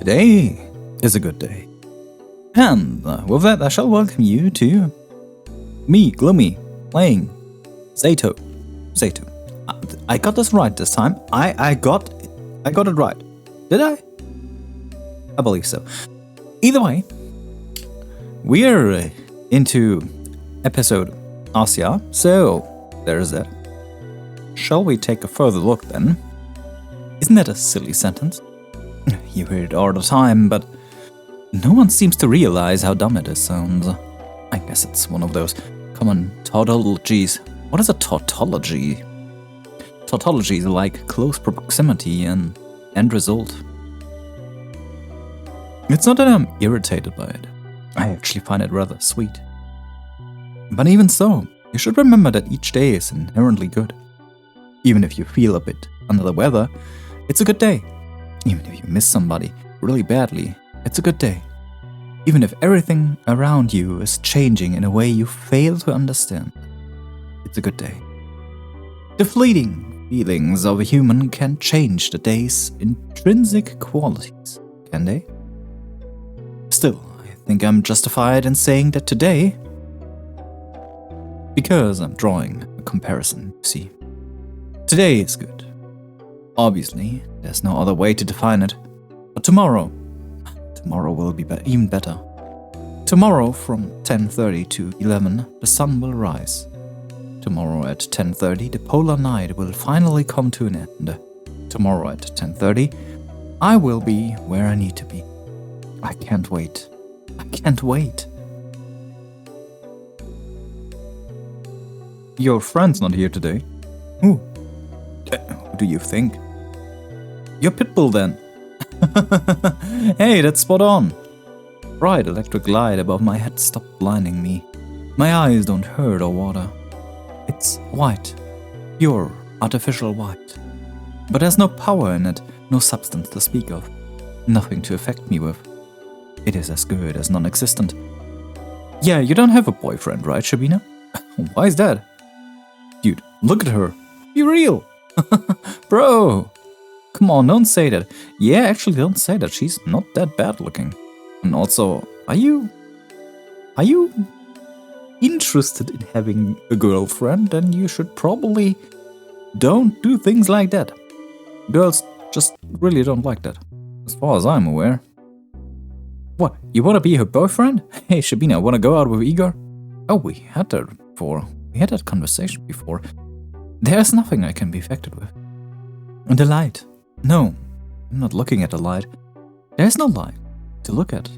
Today is a good day. And with that, I shall welcome you to me, Gloomy, playing Z.A.T.O. Z.A.T.O. I got this right this time. I got it right. Did I? I believe so. Either way, we're into episode Asya, so there's that. Shall we take a further look then? Isn't that a silly sentence? You hear it all the time, but no one seems to realize how dumb it sounds. I guess it's one of those common tautologies. What is a tautology? Tautology is like close proximity and end result. It's not that I'm irritated by it. I actually find it rather sweet. But even so, you should remember that each day is inherently good. Even if you feel a bit under the weather, it's a good day. Even if you miss somebody really badly, it's a good day. Even if everything around you is changing in a way you fail to understand, it's a good day. The fleeting feelings of a human can change the day's intrinsic qualities, can they? Still, I think I'm justified in saying that today, because I'm drawing a comparison, you see. Today is good. Obviously, there's no other way to define it. But tomorrow will be even better. Tomorrow from 10:30 to 11, the sun will rise. Tomorrow at 10:30, the polar night will finally come to an end. Tomorrow at 10:30, I will be where I need to be. I can't wait. I can't wait. Your friend's not here today. Who do you think? Your pitbull then. Hey, that's spot on. Bright electric light above my head stopped blinding me. My eyes don't hurt or water. It's white. Pure, artificial white. But there's no power in it, no substance to speak of. Nothing to affect me with. It is as good as non-existent. Yeah, you don't have a boyfriend, right, Shabina? Why is that? Dude, look at her. Be real. Bro. Come on, don't say that. Yeah, actually, don't say that. She's not that bad looking. And also, are you interested in having a girlfriend? Then you should probably don't do things like that. Girls just really don't like that, as far as I'm aware. What, you want to be her boyfriend? Hey, Shabina, want to go out with Igor? Oh, we had that before. We had that conversation before. There's nothing I can be affected with. And the light. No, I'm not looking at the light. There's no light to look at.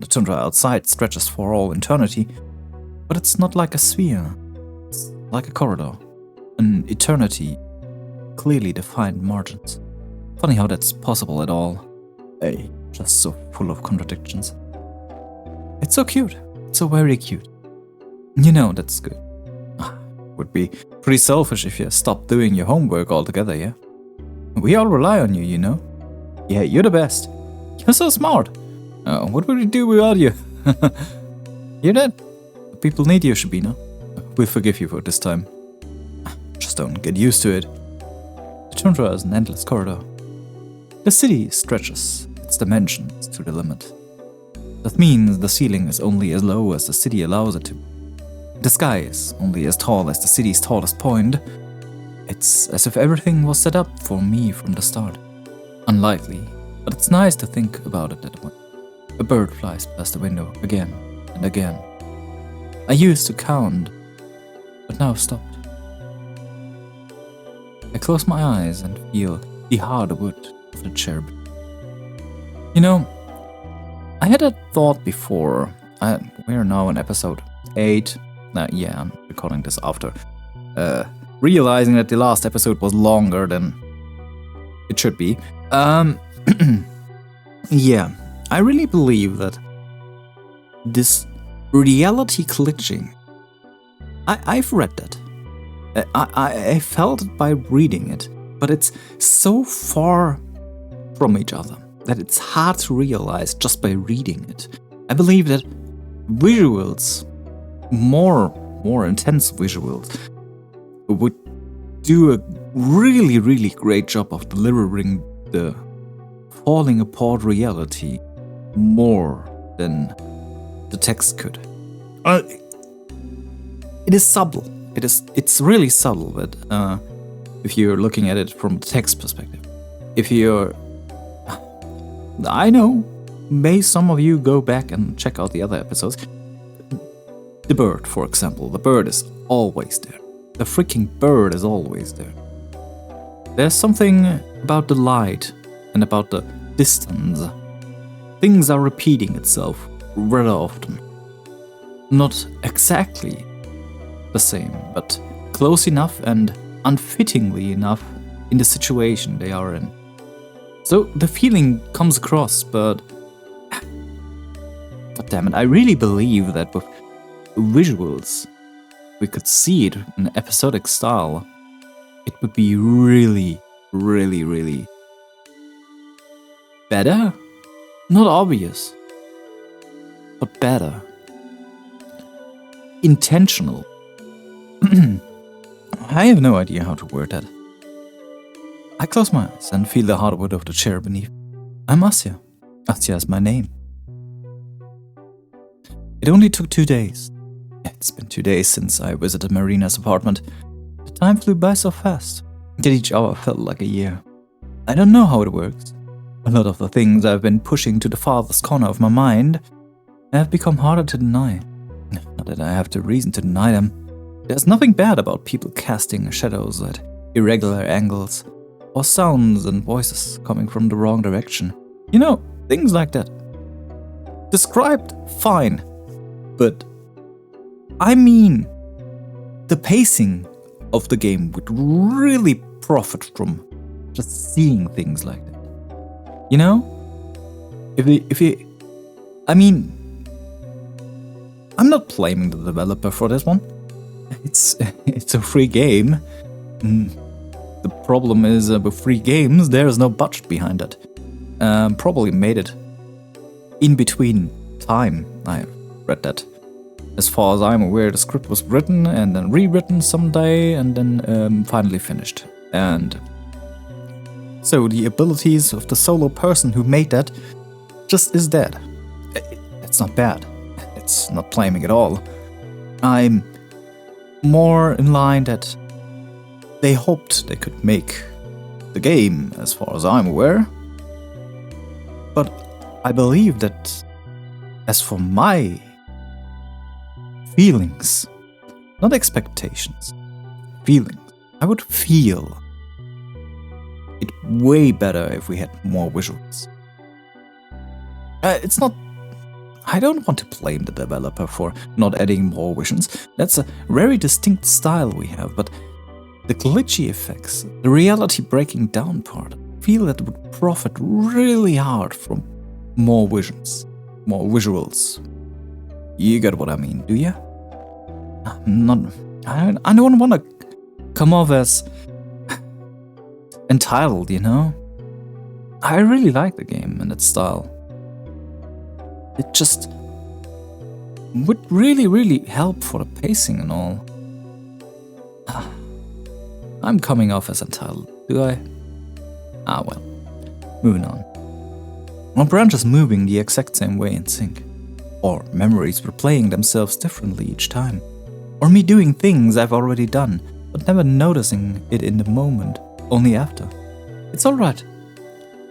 The tundra outside stretches for all eternity, but it's not like a sphere. It's like a corridor. An eternity, clearly defined margins. Funny how that's possible at all. Hey, just so full of contradictions. It's so cute. It's so very cute. You know, that's good. Would be pretty selfish if you stopped doing your homework altogether, yeah? We all rely on you, you know? Yeah, you're the best. You're so smart. What would we do without you? Hear that? People need you, Shabina. We'll forgive you for this time. Just don't get used to it. The tundra is an endless corridor. The city stretches its dimensions to the limit. That means the ceiling is only as low as the city allows it to. The sky is only as tall as the city's tallest point. It's as if everything was set up for me from the start. Unlikely, but it's nice to think about it that way. A bird flies past the window again and again. I used to count, but now I've stopped. I close my eyes and feel the hard wood of the cherub. You know, I had a thought before. We're now in episode 8. Yeah, I'm recording this after realizing that the last episode was longer than it should be. Yeah, I really believe that this reality glitching, I've read that. I felt it by reading it, but it's so far from each other that it's hard to realize just by reading it. I believe that visuals, more intense visuals, would do a really, really great job of delivering the falling apart reality more than the text could. It is subtle. It's really subtle, but if you're looking at it from the text perspective. I know, may some of you go back and check out the other episodes. The bird, for example, the bird is always there. The freaking bird is always there. There's something about the light and about the distance. Things are repeating itself rather often. Not exactly the same, but close enough and unfittingly enough in the situation they are in. So the feeling comes across, but damn it, I really believe that with visuals, we could see it in episodic style, it would be really, really, really better? Not obvious, but better. Intentional. I have no idea how to word that. I close my eyes and feel the hardwood of the chair beneath. I'm Asya. Asya is my name. It only took 2 days. It's been 2 days since I visited Marina's apartment. The time flew by so fast that each hour felt like a year. I don't know how it works. A lot of the things I've been pushing to the farthest corner of my mind have become harder to deny. Not that I have the reason to deny them. There's nothing bad about people casting shadows at irregular angles, or sounds and voices coming from the wrong direction. You know, things like that. Described, fine. But I mean, the pacing of the game would really profit from just seeing things like that. You know? I'm not blaming the developer for this one. It's a free game. The problem is with free games, there is no budget behind it. Probably made it in between time. I read that. As far as I'm aware, the script was written and then rewritten someday and then finally finished. And so the abilities of the solo person who made that just is dead. It's not bad. It's not blaming at all. I'm more in line that they hoped they could make the game, as far as I'm aware. But I believe that as for my feelings, not expectations, feelings, I would feel it way better if we had more visuals. I don't want to blame the developer for not adding more visions. That's a very distinct style we have, but the glitchy effects, the reality breaking down part, I feel that would profit really hard from more visions, more visuals. You get what I mean, do you? I don't want to come off as entitled, you know? I really like the game and its style. It just would really, really help for the pacing and all. I'm coming off as entitled, do I? Ah well, moving on. Are branches moving the exact same way in sync? Or memories replaying themselves differently each time? Or me doing things I've already done, but never noticing it in the moment, only after? It's alright.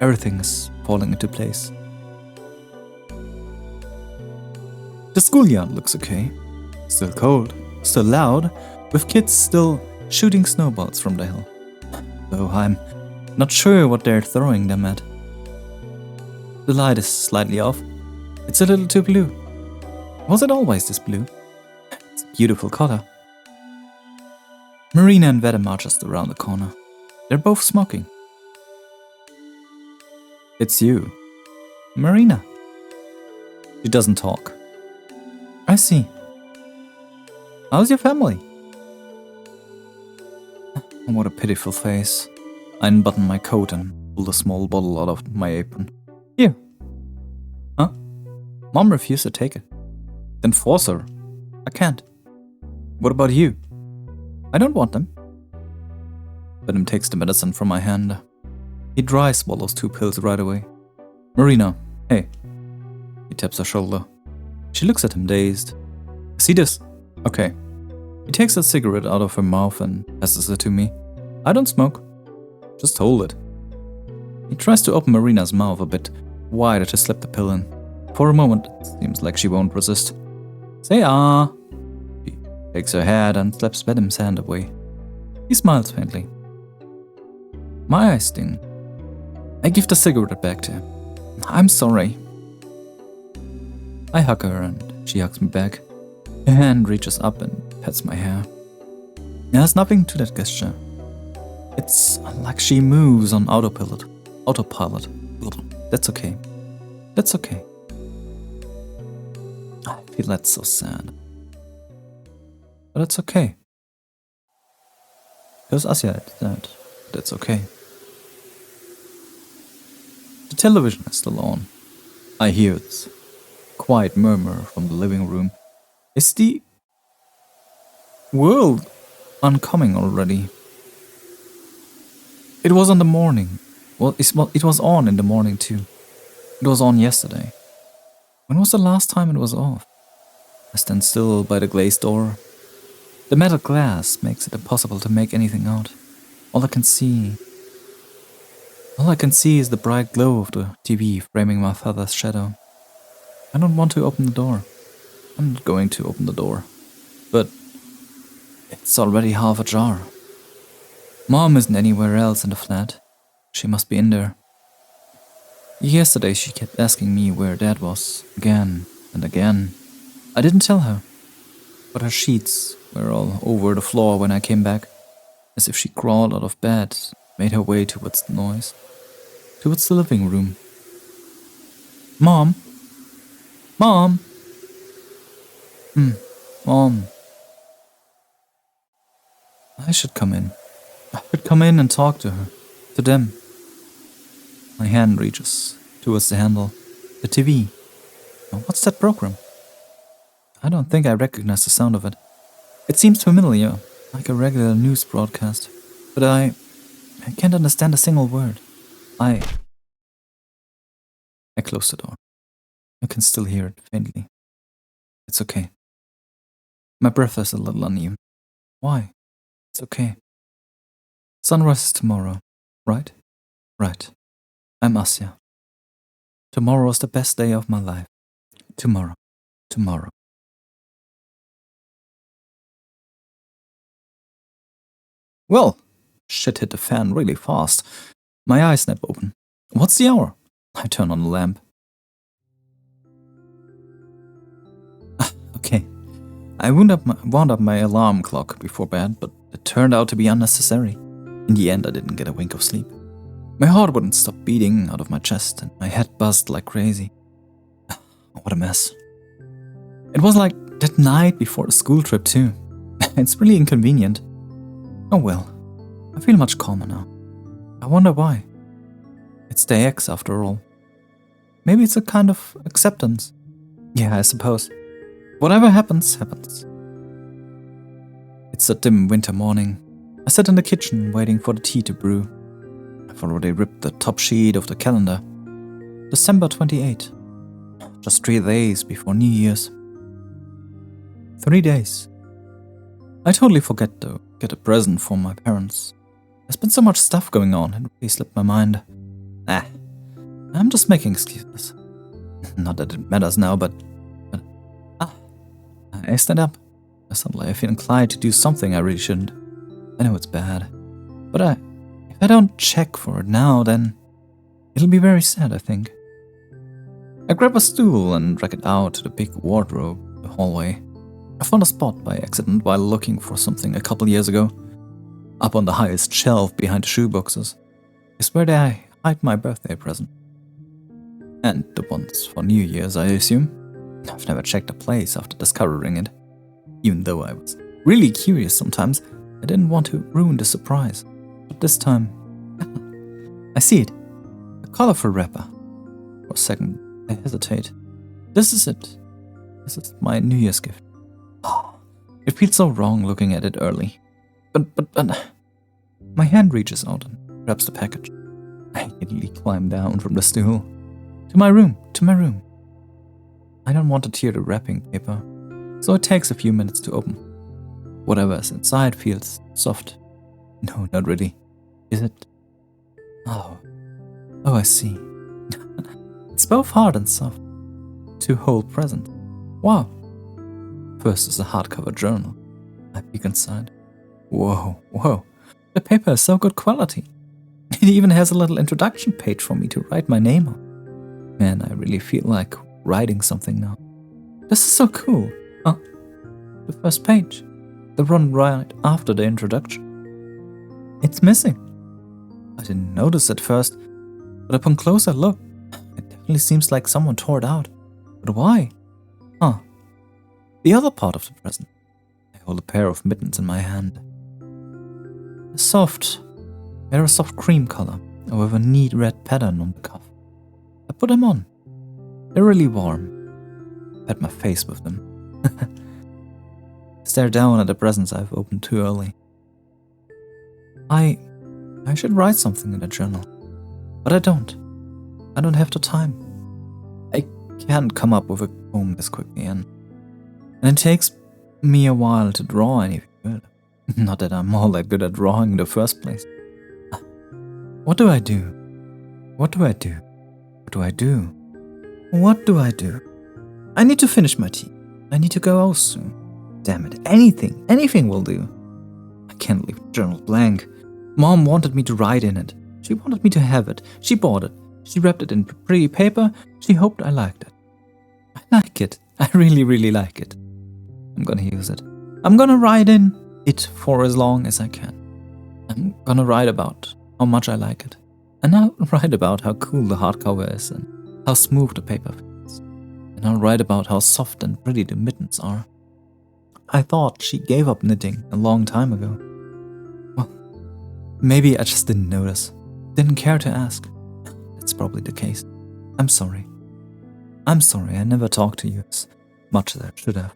Everything is falling into place. The schoolyard looks okay. Still cold, still loud, with kids still shooting snowballs from the hill. Though I'm not sure what they're throwing them at. The light is slightly off. It's a little too blue. Was it always this blue? It's a beautiful color. Marina and Vedem are just around the corner. They're both smoking. It's you. Marina. She doesn't talk. I see. How's your family? What a pitiful face. I unbutton my coat and pull a small bottle out of my apron. Here. Huh? Mom refused to take it. Then force her. I can't. What about you? I don't want them. Vedem takes the medicine from my hand. He dry swallows 2 pills right away. Marina, hey. He taps her shoulder. She looks at him dazed. See this? Okay. He takes a cigarette out of her mouth and passes it to me. I don't smoke. Just hold it. He tries to open Marina's mouth a bit wider to slip the pill in. For a moment, it seems like she won't resist. Say ah. He takes her head and slaps Vadim's hand away. He smiles faintly. My eyes sting. I give the cigarette back to him. I'm sorry. I hug her and she hugs me back. Her hand reaches up and pats my hair. There's nothing to that gesture. It's like she moves on autopilot. That's okay. That's okay. I feel that's so sad. But it's okay. Because Asya did that. That's okay. The television is still on. I hear its quiet murmur from the living room. Is the world oncoming already? It was on the morning. Well, it was on in the morning too. It was on yesterday. When was the last time it was off? I stand still by the glazed door. The metal glass makes it impossible to make anything out. All I can see is the bright glow of the TV framing my father's shadow. I don't want to open the door. I'm not going to open the door. But it's already half ajar. Mom isn't anywhere else in the flat. She must be in there. Yesterday she kept asking me where Dad was, again and again. I didn't tell her, but her sheets were all over the floor when I came back, as if she crawled out of bed, made her way towards the noise, towards the living room. Mom? Mom? Mom. I should come in. I should come in and talk to her. To them. My hand reaches towards the handle. The TV. What's that program? I don't think I recognize the sound of it. It seems familiar, like a regular news broadcast. But I can't understand a single word. I close the door. I can still hear it faintly. It's okay. My breath is a little uneven. Why? It's okay. Sunrise is tomorrow, right? Right. I'm Asya. Tomorrow is the best day of my life. Tomorrow. Tomorrow. Well, shit hit the fan really fast. My eyes snap open. What's the hour? I turn on the lamp. Okay. I wound up my alarm clock before bed, but it turned out to be unnecessary. In the end, I didn't get a wink of sleep. My heart wouldn't stop beating out of my chest, and my head buzzed like crazy. What a mess. It was like that night before the school trip, too. It's really inconvenient. Oh well, I feel much calmer now. I wonder why. It's the ex, after all. Maybe it's a kind of acceptance. Yeah, I suppose. Whatever happens, happens. It's a dim winter morning. I sat in the kitchen waiting for the tea to brew. I've already ripped the top sheet of the calendar. December 28. Just 3 days before New Year's. 3 days. I totally forget to get a present for my parents. There's been so much stuff going on, it really slipped my mind. I'm just making excuses. Not that it matters now, but I stand up. Suddenly I feel inclined to do something I really shouldn't. I know it's bad, but if I don't check for it now, then it'll be very sad, I think. I grab a stool and drag it out to the big wardrobe in the hallway. I found a spot by accident while looking for something a couple years ago. Up on the highest shelf behind the shoeboxes is where I hide my birthday present. And the ones for New Year's, I assume. I've never checked the place after discovering it. Even though I was really curious sometimes, I didn't want to ruin the surprise. But this time, I see it. A colorful wrapper. For a second, I hesitate. This is it. This is my New Year's gift. It feels so wrong looking at it early. But my hand reaches out and grabs the package. I immediately climb down from the stool To my room, to my room. I don't want to tear the wrapping paper, so it takes a few minutes to open. Whatever is inside feels soft. No, not really. Is it? Oh, I see. It's both hard and soft. 2 whole presents. Wow. First is a hardcover journal. I peek inside. Whoa. The paper is so good quality. It even has a little introduction page for me to write my name on. Man, I really feel like writing something now. This is so cool. Oh, the first page. The one right after the introduction. It's missing. I didn't notice at first, but upon closer look, it definitely seems like someone tore it out. But why? The other part of the present. I hold a pair of mittens in my hand. They're a soft cream color, with a neat red pattern on the cuff. I put them on. They're really warm. Pat my face with them. Stare down at the presents I've opened too early. I should write something in the journal, but I don't. I don't have the time. I can't come up with a poem this quickly, and it takes me a while to draw anything good. Not that I'm all that good at drawing in the first place. What do I do? What do I do? What do I do? What do I do? I need to finish my tea. I need to go out soon. Damn it, anything will do. I can't leave the journal blank. Mom wanted me to write in it. She wanted me to have it. She bought it. She wrapped it in pretty paper. She hoped I liked it. I like it. I really like it. I'm gonna use it. I'm gonna write in it for as long as I can. I'm gonna write about how much I like it. And I'll write about how cool the hardcover is and how smooth the paper feels. And I'll write about how soft and pretty the mittens are. I thought she gave up knitting a long time ago. Well, maybe I just didn't notice. Didn't care to ask. That's probably the case. I'm sorry. I'm sorry I never talked to you as much as I should have.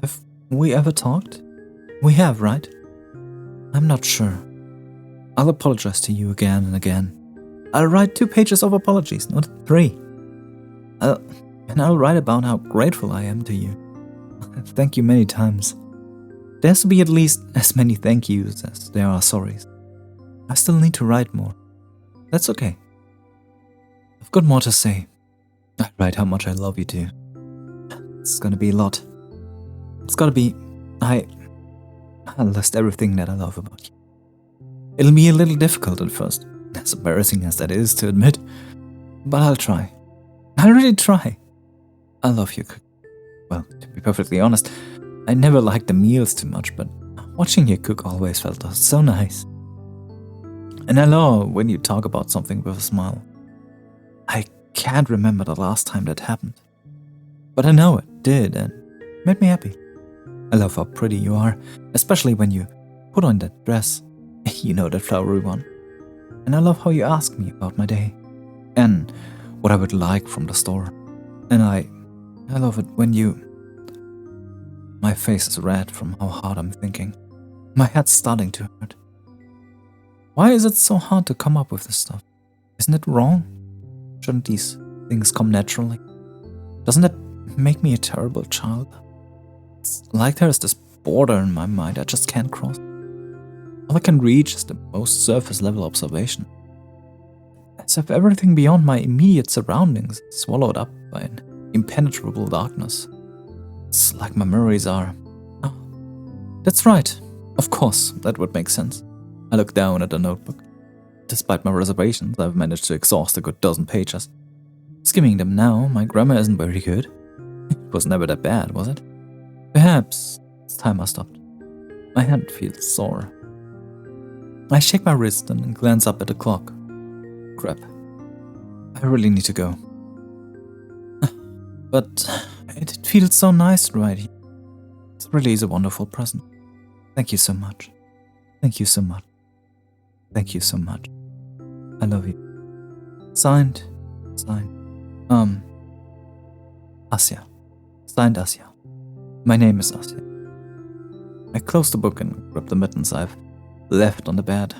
Have we ever talked? We have, right? I'm not sure. I'll apologize to you again and again. I'll write 2 pages of apologies, not 3. And I'll write about how grateful I am to you. Thank you many times. There has to be at least as many thank yous as there are sorries. I still need to write more. That's okay. I've got more to say. I'll write how much I love you too. It's gonna be a lot. It's gotta be... I'll list everything that I love about you. It'll be a little difficult at first, as embarrassing as that is to admit, but I'll try. I'll really try. I love you. Well, to be perfectly honest, I never liked the meals too much, but watching you cook always felt so nice. And I love when you talk about something with a smile. I can't remember the last time that happened, but I know it did and made me happy. I love how pretty you are, especially when you put on that dress. You know, that flowery one. And I love how you ask me about my day and what I would like from the store. And I love it when you... My face is red from how hard I'm thinking. My head's starting to hurt. Why is it so hard to come up with this stuff? Isn't it wrong? Shouldn't these things come naturally? Doesn't that make me a terrible child? It's like there's this border in my mind I just can't cross. All I can reach is the most surface level observation. As if everything beyond my immediate surroundings is swallowed up by an impenetrable darkness. It's like my memories are... Oh, that's right. Of course, that would make sense. I look down at the notebook. Despite my reservations, I've managed to exhaust a good dozen pages. Skimming them now, my grammar isn't very good. It was never that bad, was it? Perhaps it's time I stopped. My hand feels sore. I shake my wrist and glance up at the clock. Crap. I really need to go. But it feels so nice right here. It really is a wonderful present. Thank you so much. Thank you so much. Thank you so much. I love you. Signed. Asya. Signed Asya. My name is Asya. I close the book and grab the mittens I've left on the bed.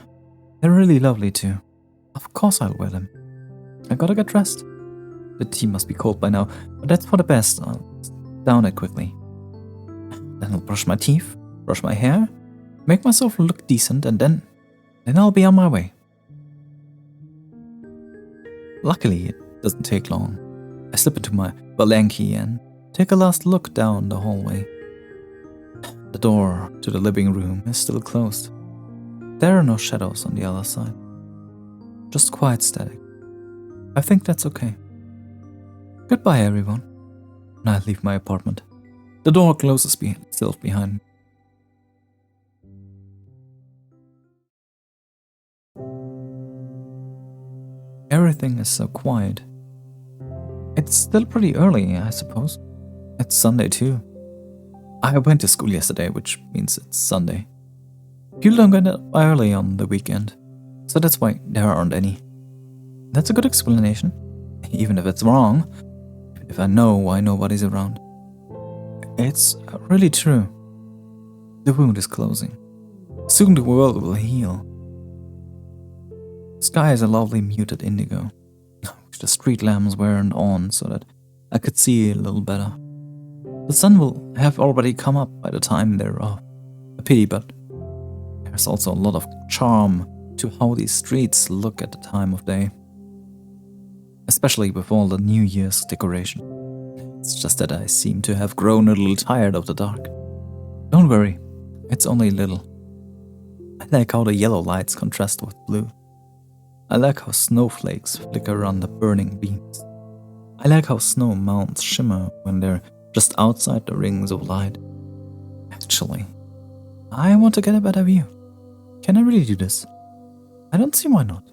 They're really lovely too. Of course I'll wear them. I gotta get dressed. The tea must be cold by now, but that's for the best. I'll down it quickly. Then I'll brush my teeth, brush my hair, make myself look decent, and then I'll be on my way. Luckily, it doesn't take long. I slip into my balanki and take a last look down the hallway. The door to the living room is still closed. There are no shadows on the other side. Just quiet static. I think that's okay. Goodbye, everyone. And I leave my apartment. The door closes itself behind me. Everything is so quiet. It's still pretty early, I suppose. It's Sunday too. I went to school yesterday, which means it's Sunday. People don't get up early on the weekend, so that's why there aren't any. That's a good explanation, even if it's wrong, if I know why nobody's around. It's really true. The wound is closing. Soon the world will heal. The sky is a lovely muted indigo, which the street lamps weren't on so that I could see a little better. The sun will have already come up by the time they're off. A pity, but there's also a lot of charm to how these streets look at the time of day. Especially with all the New Year's decoration. It's just that I seem to have grown a little tired of the dark. Don't worry, it's only a little. I like how the yellow lights contrast with blue. I like how snowflakes flicker on the burning beams. I like how snow mountains shimmer when they're just outside the rings of light. Actually, I want to get a better view. Can I really do this? I don't see why not.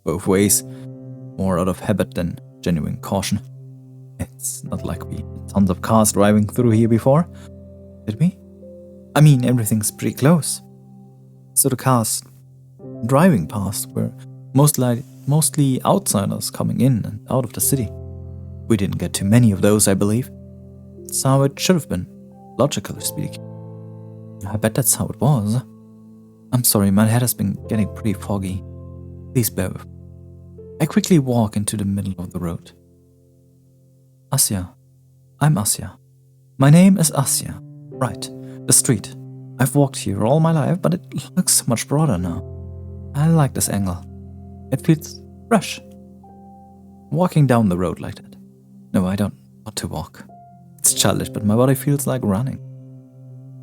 Both ways, more out of habit than genuine caution. It's not like we had tons of cars driving through here before, did we? I mean, everything's pretty close. So the cars driving past were mostly outsiders coming in and out of the city. We didn't get too many of those, I believe. That's how it should have been, logically speaking. I bet that's how it was. I'm sorry, my head has been getting pretty foggy. Please bear with me. I quickly walk into the middle of the road. Asya. I'm Asya. My name is Asya. Right, the street. I've walked here all my life, but it looks so much broader now. I like this angle. It feels fresh. Walking down the road like that. No, I don't want to walk. It's childish, but my body feels like running.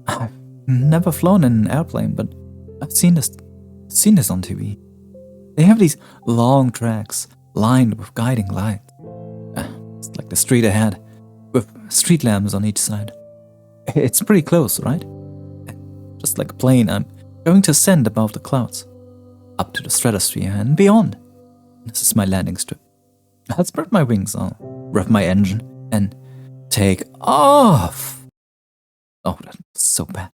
I've never flown in an airplane, but I've seen this on TV. They have these long tracks lined with guiding lights. It's like the street ahead, with street lamps on each side. It's pretty close, right? Just like a plane, I'm going to ascend above the clouds, up to the stratosphere and beyond. This is my landing strip. I'll spread my wings, I'll rev my engine, and take off. Oh, that's so bad.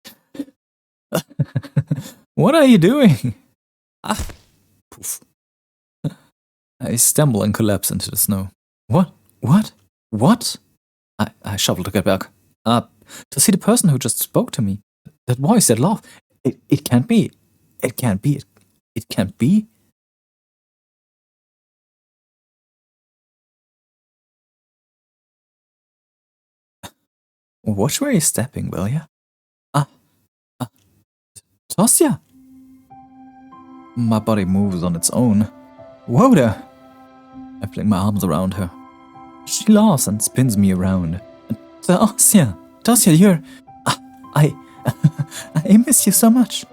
What are you doing? Ah, poof. I stumble and collapse into the snow. What? I shovel to get back up to see the person who just spoke to me. That voice, that laugh. It can't be. It can't be. It can't be. Watch where you're stepping, will ya? Asya! My body moves on its own. Whoa there! I fling my arms around her. She laughs and spins me around. Asya! You're... I miss you so much.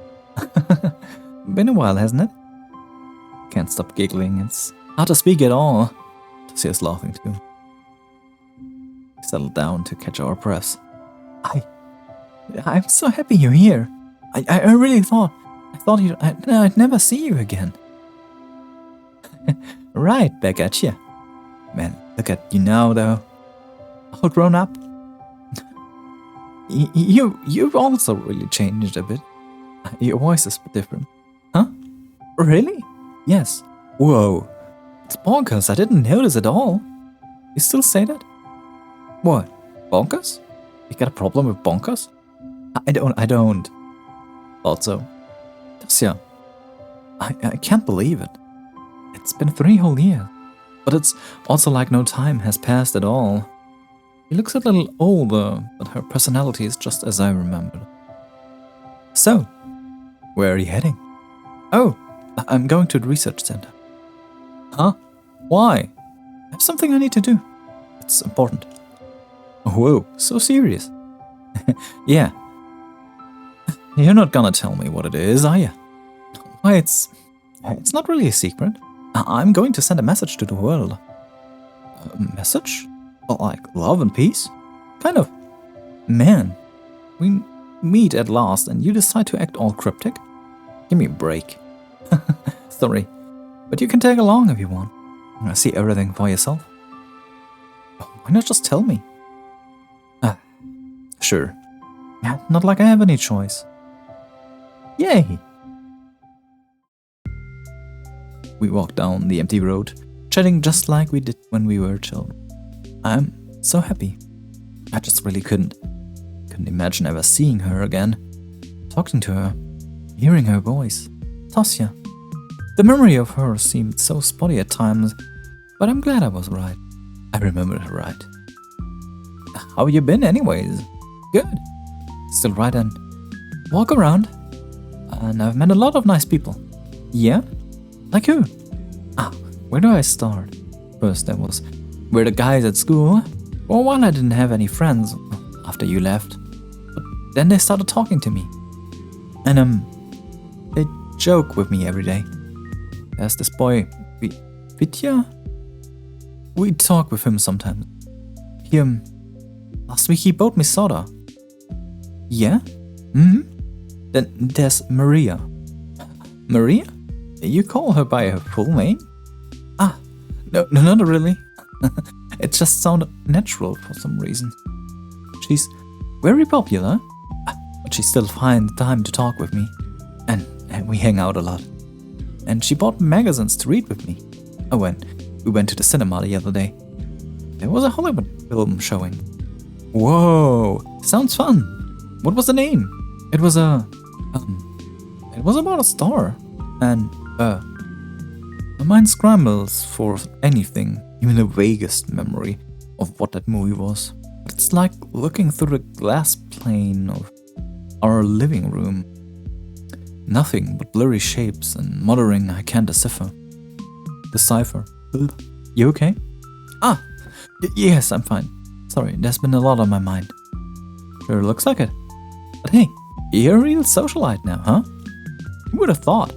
Been a while, hasn't it? Can't stop giggling. It's hard to speak at all. Asya's laughing too. We settle down to catch our breaths. I'm so happy you're here. I really thought I'd never see you again. Right back at you. Man, look at you now though. All grown up. You've also really changed a bit. Your voice is a bit different. Huh? Really? Yes. Whoa. It's bonkers. I didn't notice at all. You still say that? What? Bonkers? You got a problem with bonkers? I don't. Thought so. Asya, I can't believe it. It's been 3 whole years. But it's also like no time has passed at all. She looks a little older, but her personality is just as I remembered. So, where are you heading? Oh, I'm going to the research center. Huh? Why? I have something I need to do. It's important. Whoa, so serious. Yeah. You're not gonna tell me what it is, are you? Why, it's not really a secret. I'm going to send a message to the world. A message? Like love and peace? Kind of. Man, we meet at last and you decide to act all cryptic? Give me a break. Sorry, but you can tag along if you want. See everything for yourself. Why not just tell me? Sure. Not like I have any choice. Yay! We walked down the empty road, chatting just like we did when we were children. I'm so happy. I just really couldn't imagine ever seeing her again, talking to her, hearing her voice. Asya. The memory of her seemed so spotty at times, but I'm glad I was right. I remembered her right. How you been anyways? Good. Still right and walk around. And I've met a lot of nice people. Yeah? Like who? Where do I start? First there were the guys at school. For a while I didn't have any friends after you left. But then they started talking to me. And they joke with me every day. There's this boy, Vitya? We talk with him sometimes. Last week he bought me soda. Yeah? Then there's Maria. Maria? You call her by her full name? No, not really. It just sounded natural for some reason. She's very popular, but she still finds time to talk with me. And we hang out a lot. And she bought magazines to read with me. When we went to the cinema the other day. There was a Hollywood film showing. Whoa, sounds fun. What was the name? It was it was about a star. And, my mind scrambles for anything, even the vaguest memory of what that movie was. But it's like looking through the glass pane of our living room. Nothing but blurry shapes and muttering I can't decipher. You okay? Yes, I'm fine. Sorry, there's been a lot on my mind. Sure looks like it. But hey, you're a real socialite now, huh? Who would have thought?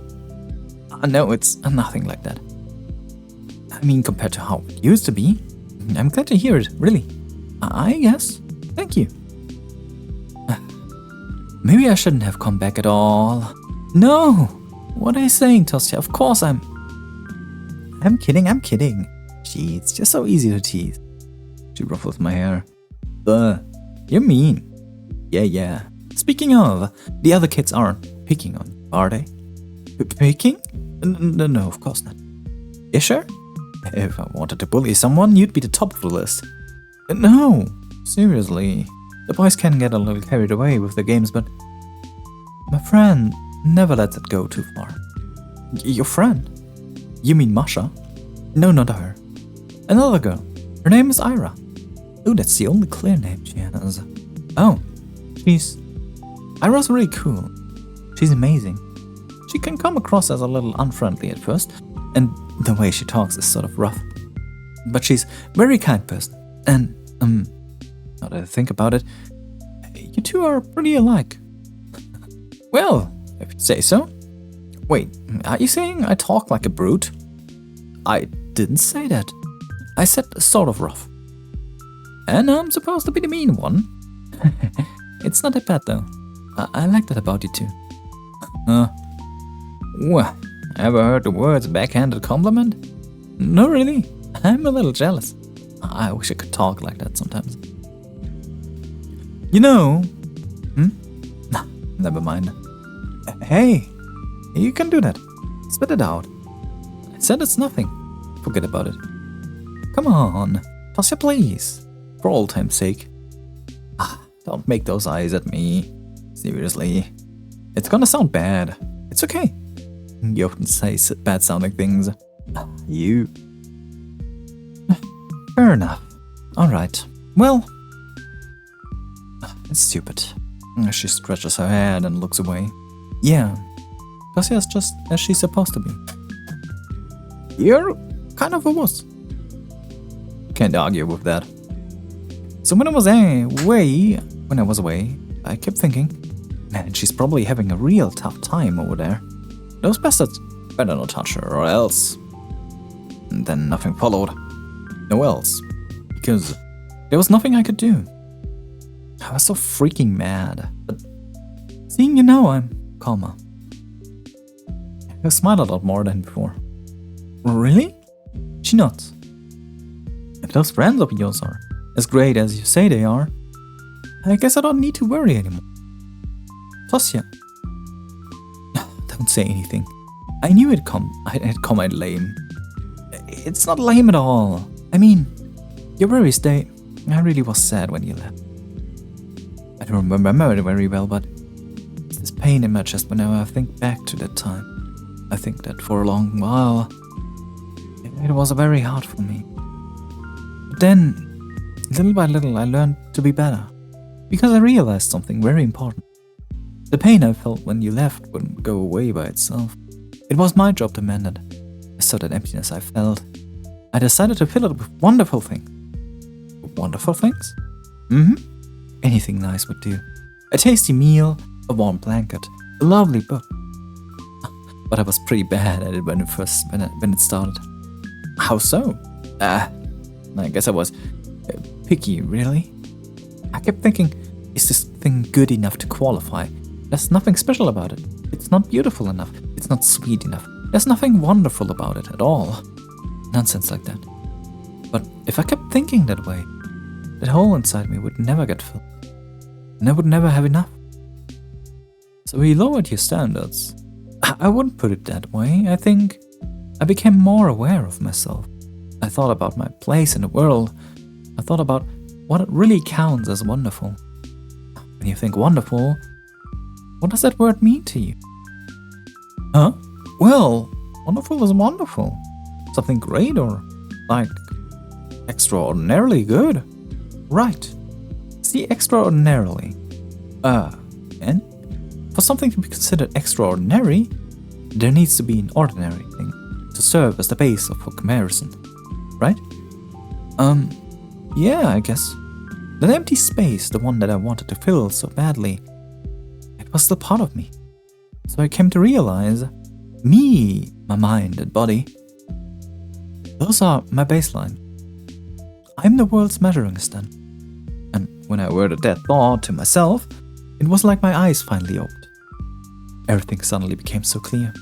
No, it's nothing like that. I mean, compared to how it used to be. I'm glad to hear it, really. I guess. Thank you. Maybe I shouldn't have come back at all. No! What are you saying, Asya? Of course I'm kidding. Jeez, you're so easy to tease. She ruffles my hair. You're mean. Yeah. Speaking of, the other kids aren't picking on you, are they? Picking? No, of course not. You sure? If I wanted to bully someone, you'd be the top of the list. No, seriously. The boys can get a little carried away with the games, but my friend never lets it go too far. Your friend? You mean Masha? No, not her. Another girl. Her name is Ira. Oh, that's the only clear name she has. Oh, Ira's really cool. She's amazing. She can come across as a little unfriendly at first, and the way she talks is sort of rough. But she's a very kind person, and, now that I think about it, you two are pretty alike. Well, if you say so. Wait, are you saying I talk like a brute? I didn't say that. I said sort of rough. And I'm supposed to be the mean one. It's not that bad though. I like that about you too. Well, ever heard the words backhanded compliment? No, really. I'm a little jealous. I wish I could talk like that sometimes. You know... Nah, never mind. Hey, you can do that. Spit it out. I said it's nothing. Forget about it. Come on, Asya, please. For old time's sake. Don't make those eyes at me. Seriously. It's gonna sound bad. It's okay. You often say bad sounding things. You. Fair enough. Alright. Well, it's stupid. She stretches her head and looks away. Yeah, Asya's just as she's supposed to be. You're kind of a wuss. Can't argue with that. So when I was away, I kept thinking, man, she's probably having a real tough time over there. Those bastards better not touch her or else. And then nothing followed. No else. Because there was nothing I could do. I was so freaking mad. But seeing you now, I'm calmer. I smile a lot more than before. Really? She nods. If those friends of yours are as great as you say they are, I guess I don't need to worry anymore. Asya. Don't say anything. I knew it'd come out lame. It's not lame at all. I mean, your worries, I really was sad when you left. I don't remember it very well, but it's this pain in my chest whenever I think back to that time. I think that for a long while, it was very hard for me. But then, little by little, I learned to be better. Because I realized something very important. The pain I felt when you left wouldn't go away by itself. It was my job to mend it. I saw that emptiness I felt. I decided to fill it with wonderful things. Wonderful things? Anything nice would do. A tasty meal, a warm blanket, a lovely book. But I was pretty bad at it when it started. How so? I guess I was picky, really. I kept thinking, is this thing good enough to qualify? There's nothing special about it. It's not beautiful enough. It's not sweet enough. There's nothing wonderful about it at all. Nonsense like that. But if I kept thinking that way, that hole inside me would never get filled. And I would never have enough. So we lowered your standards. I wouldn't put it that way. I think I became more aware of myself. I thought about my place in the world. I thought about what really counts as wonderful. When you think wonderful, what does that word mean to you? Huh? Well, wonderful is wonderful. Something great or, like, extraordinarily good. Right. See, extraordinarily. And for something to be considered extraordinary, there needs to be an ordinary thing to serve as the base for comparison. Right? Yeah, I guess. That empty space, the one that I wanted to fill so badly, it was still part of me. So I came to realize, me, my mind and body, those are my baseline. I'm the world's measuring stick. And when I worded that thought to myself, it was like my eyes finally opened. Everything suddenly became so clear.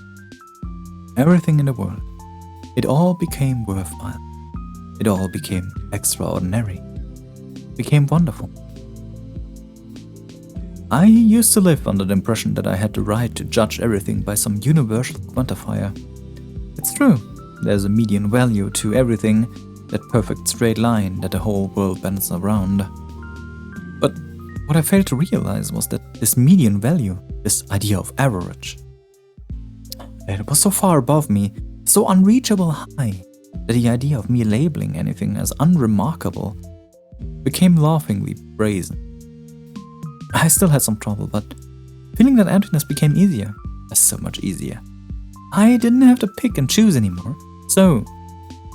Everything in the world. It all became worthwhile. It all became extraordinary. Became wonderful. I used to live under the impression that I had the right to judge everything by some universal quantifier. It's true, there's a median value to everything, that perfect straight line that the whole world bends around. But what I failed to realize was that this median value, this idea of average, it was so far above me, so unreachable high, that the idea of me labeling anything as unremarkable became laughingly brazen. I still had some trouble, but feeling that emptiness became easier. So much easier. I didn't have to pick and choose anymore, so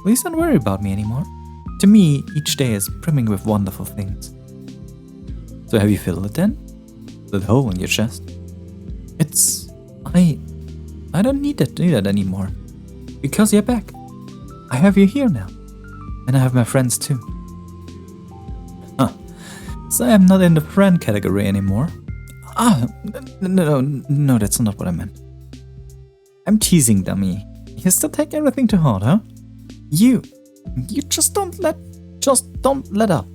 please don't worry about me anymore. To me, each day is brimming with wonderful things. So have you filled it then? That hole in your chest? I don't need to do that anymore. Because you're back. I have you here now. And I have my friends too. So I'm not in the friend category anymore. No, that's not what I meant. I'm teasing, dummy. You still take everything to heart, huh? You just don't let up.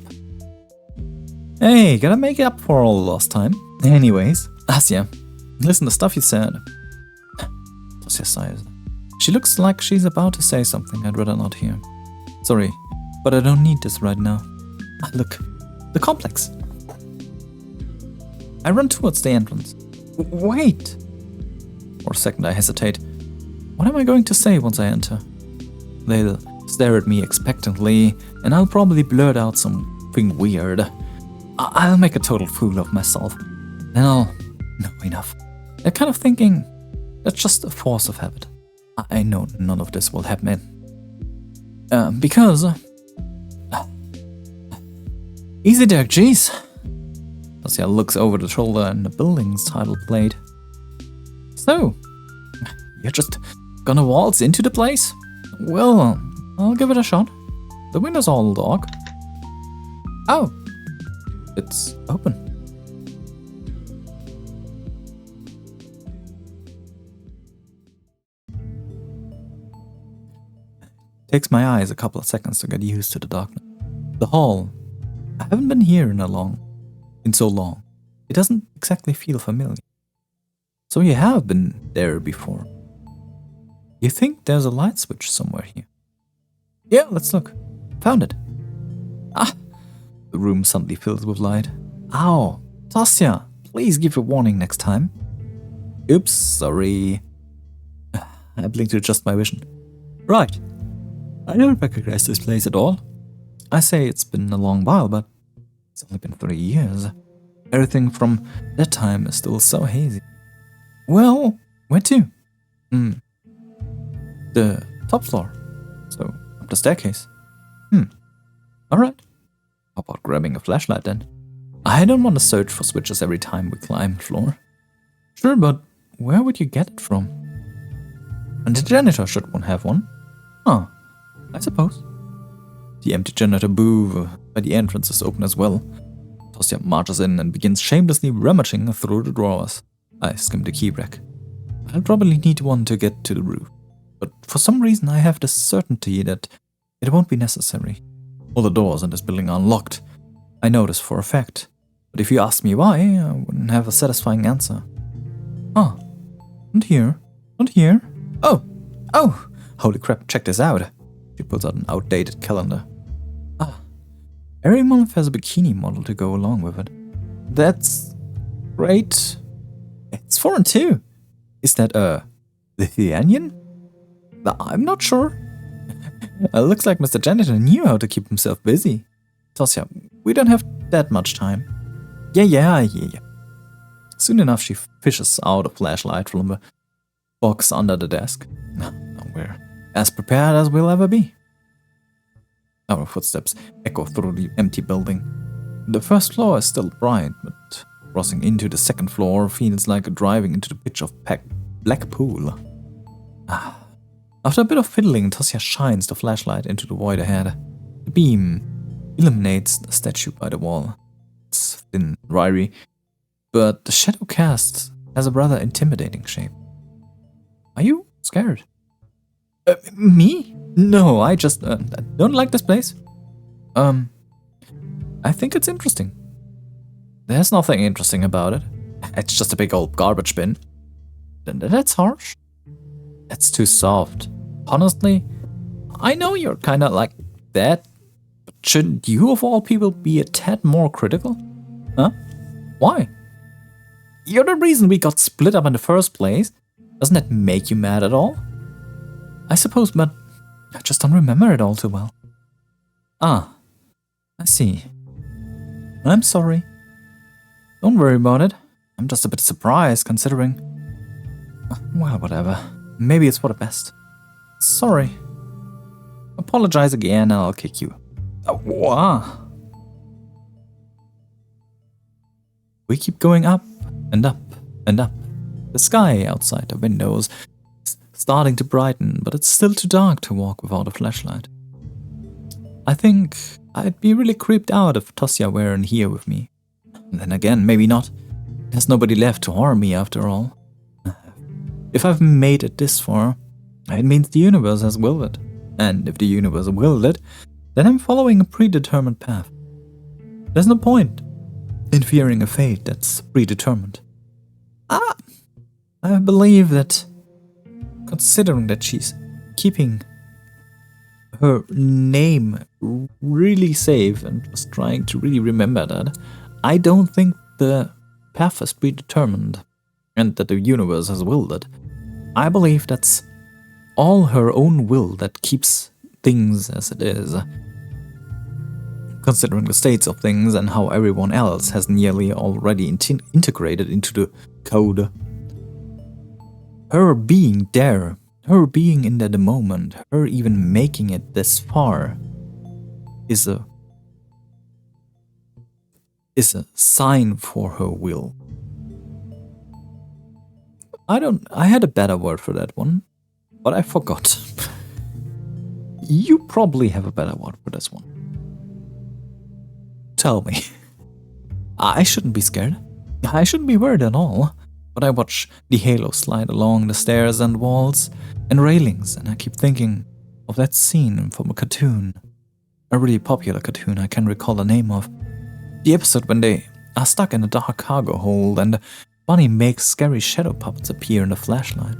Hey, gotta make up for all the lost time. Anyways, Asya, listen to stuff you said. Asya sighs. She looks like she's about to say something I'd rather not hear. Sorry, but I don't need this right now. Look, the complex. I run towards the entrance. Wait! For a second I hesitate. What am I going to say once I enter? They'll stare at me expectantly, and I'll probably blurt out something weird. I'll make a total fool of myself. Then I'll... No, enough. That kind of thinking, that's just a force of habit. I know none of this will happen. Because... Easy there, jeez. Asya looks over the shoulder and the building's title plate. So, you're just gonna waltz into the place? Well, I'll give it a shot. The window's all dark. Oh, it's open. Takes my eyes a couple of seconds to get used to the darkness. The hall. I haven't been here in so long. It doesn't exactly feel familiar. So you have been there before. You think there's a light switch somewhere here? Yeah, let's look. Found it. Ah! The room suddenly fills with light. Ow! Asya, please give a warning next time. Oops, sorry. I blinked to adjust my vision. Right. I don't recognize this place at all. I say it's been a long while, but it's only been 3 years. Everything from that time is still so hazy. Well, where to? The top floor. So, up the staircase. Alright. How about grabbing a flashlight then? I don't want to search for switches every time we climb the floor. Sure, but where would you get it from? And the janitor should have one. Huh, I suppose. The empty janitor booth by the entrance is open as well. Asya marches in and begins shamelessly rummaging through the drawers. I skim the key rack. I'll probably need one to get to the roof, but for some reason I have the certainty that it won't be necessary. All the doors in this building are unlocked. I know this for a fact, but if you ask me why, I wouldn't have a satisfying answer. Ah, not here, not here. Oh, holy crap, check this out. She pulls out an outdated calendar. Ah, every month has a bikini model to go along with it. That's great. It's foreign too. Is that Lithuanian? I'm not sure. Looks like Mr. Janitor knew how to keep himself busy. Asya, we don't have that much time. Yeah. Soon enough, she fishes out a flashlight from the box under the desk. We're as prepared as we'll ever be. Our footsteps echo through the empty building. The first floor is still bright, but crossing into the second floor feels like driving into the pitch of black pool. After a bit of fiddling, Asya shines the flashlight into the void ahead. The beam illuminates the statue by the wall. It's thin and wiry, but the shadow cast has a rather intimidating shape. Are you scared? Me? No, I just don't like this place. I think it's interesting. There's nothing interesting about it. It's just a big old garbage bin. That's harsh. That's too soft. Honestly, I know you're kinda like that, but shouldn't you of all people be a tad more critical? Huh? Why? You're the reason we got split up in the first place. Doesn't that make you mad at all? I suppose, but I just don't remember it all too well. Ah, I see. I'm sorry. Don't worry about it. I'm just a bit surprised considering... Well, whatever. Maybe it's for the best. Sorry. Apologize again and I'll kick you. Wow. We keep going up and up and up. The sky outside the windows is starting to brighten, but it's still too dark to walk without a flashlight. I think I'd be really creeped out if Asya were in here with me. And then again, maybe not. There's nobody left to harm me after all. If I've made it this far, it means the universe has willed it. And if the universe willed it, then I'm following a predetermined path. There's no point in fearing a fate that's predetermined. I believe that, considering that she's keeping her name really safe and just trying to really remember that, I don't think the path is predetermined and that the universe has willed it. I believe that's all her own will that keeps things as it is, considering the states of things and how everyone else has nearly already integrated into the code. Her being there, her being in the moment, her even making it this far is a sign for her will. I had a better word for that one, but I forgot. You probably have a better word for this one. Tell me. I shouldn't be scared. I shouldn't be worried at all. But I watch the halo slide along the stairs and walls and railings, and I keep thinking of that scene from a cartoon. A really popular cartoon I can recall the name of. The episode when they are stuck in a dark cargo hold and Bunny makes scary shadow puppets appear in the flashlight.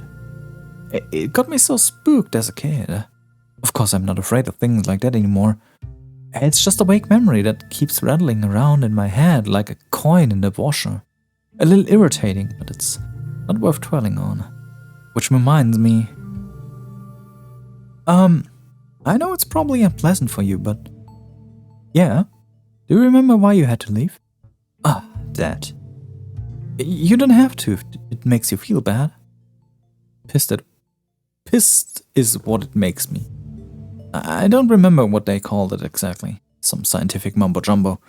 It got me so spooked as a kid. Of course, I'm not afraid of things like that anymore. It's just a vague memory that keeps rattling around in my head like a coin in the washer. A little irritating, but it's not worth dwelling on. Which reminds me... I know it's probably unpleasant for you, but... Yeah? Do you remember why you had to leave? Ah, that. You don't have to if it makes you feel bad. Pissed is what it makes me. I don't remember what they called it exactly. Some scientific mumbo-jumbo.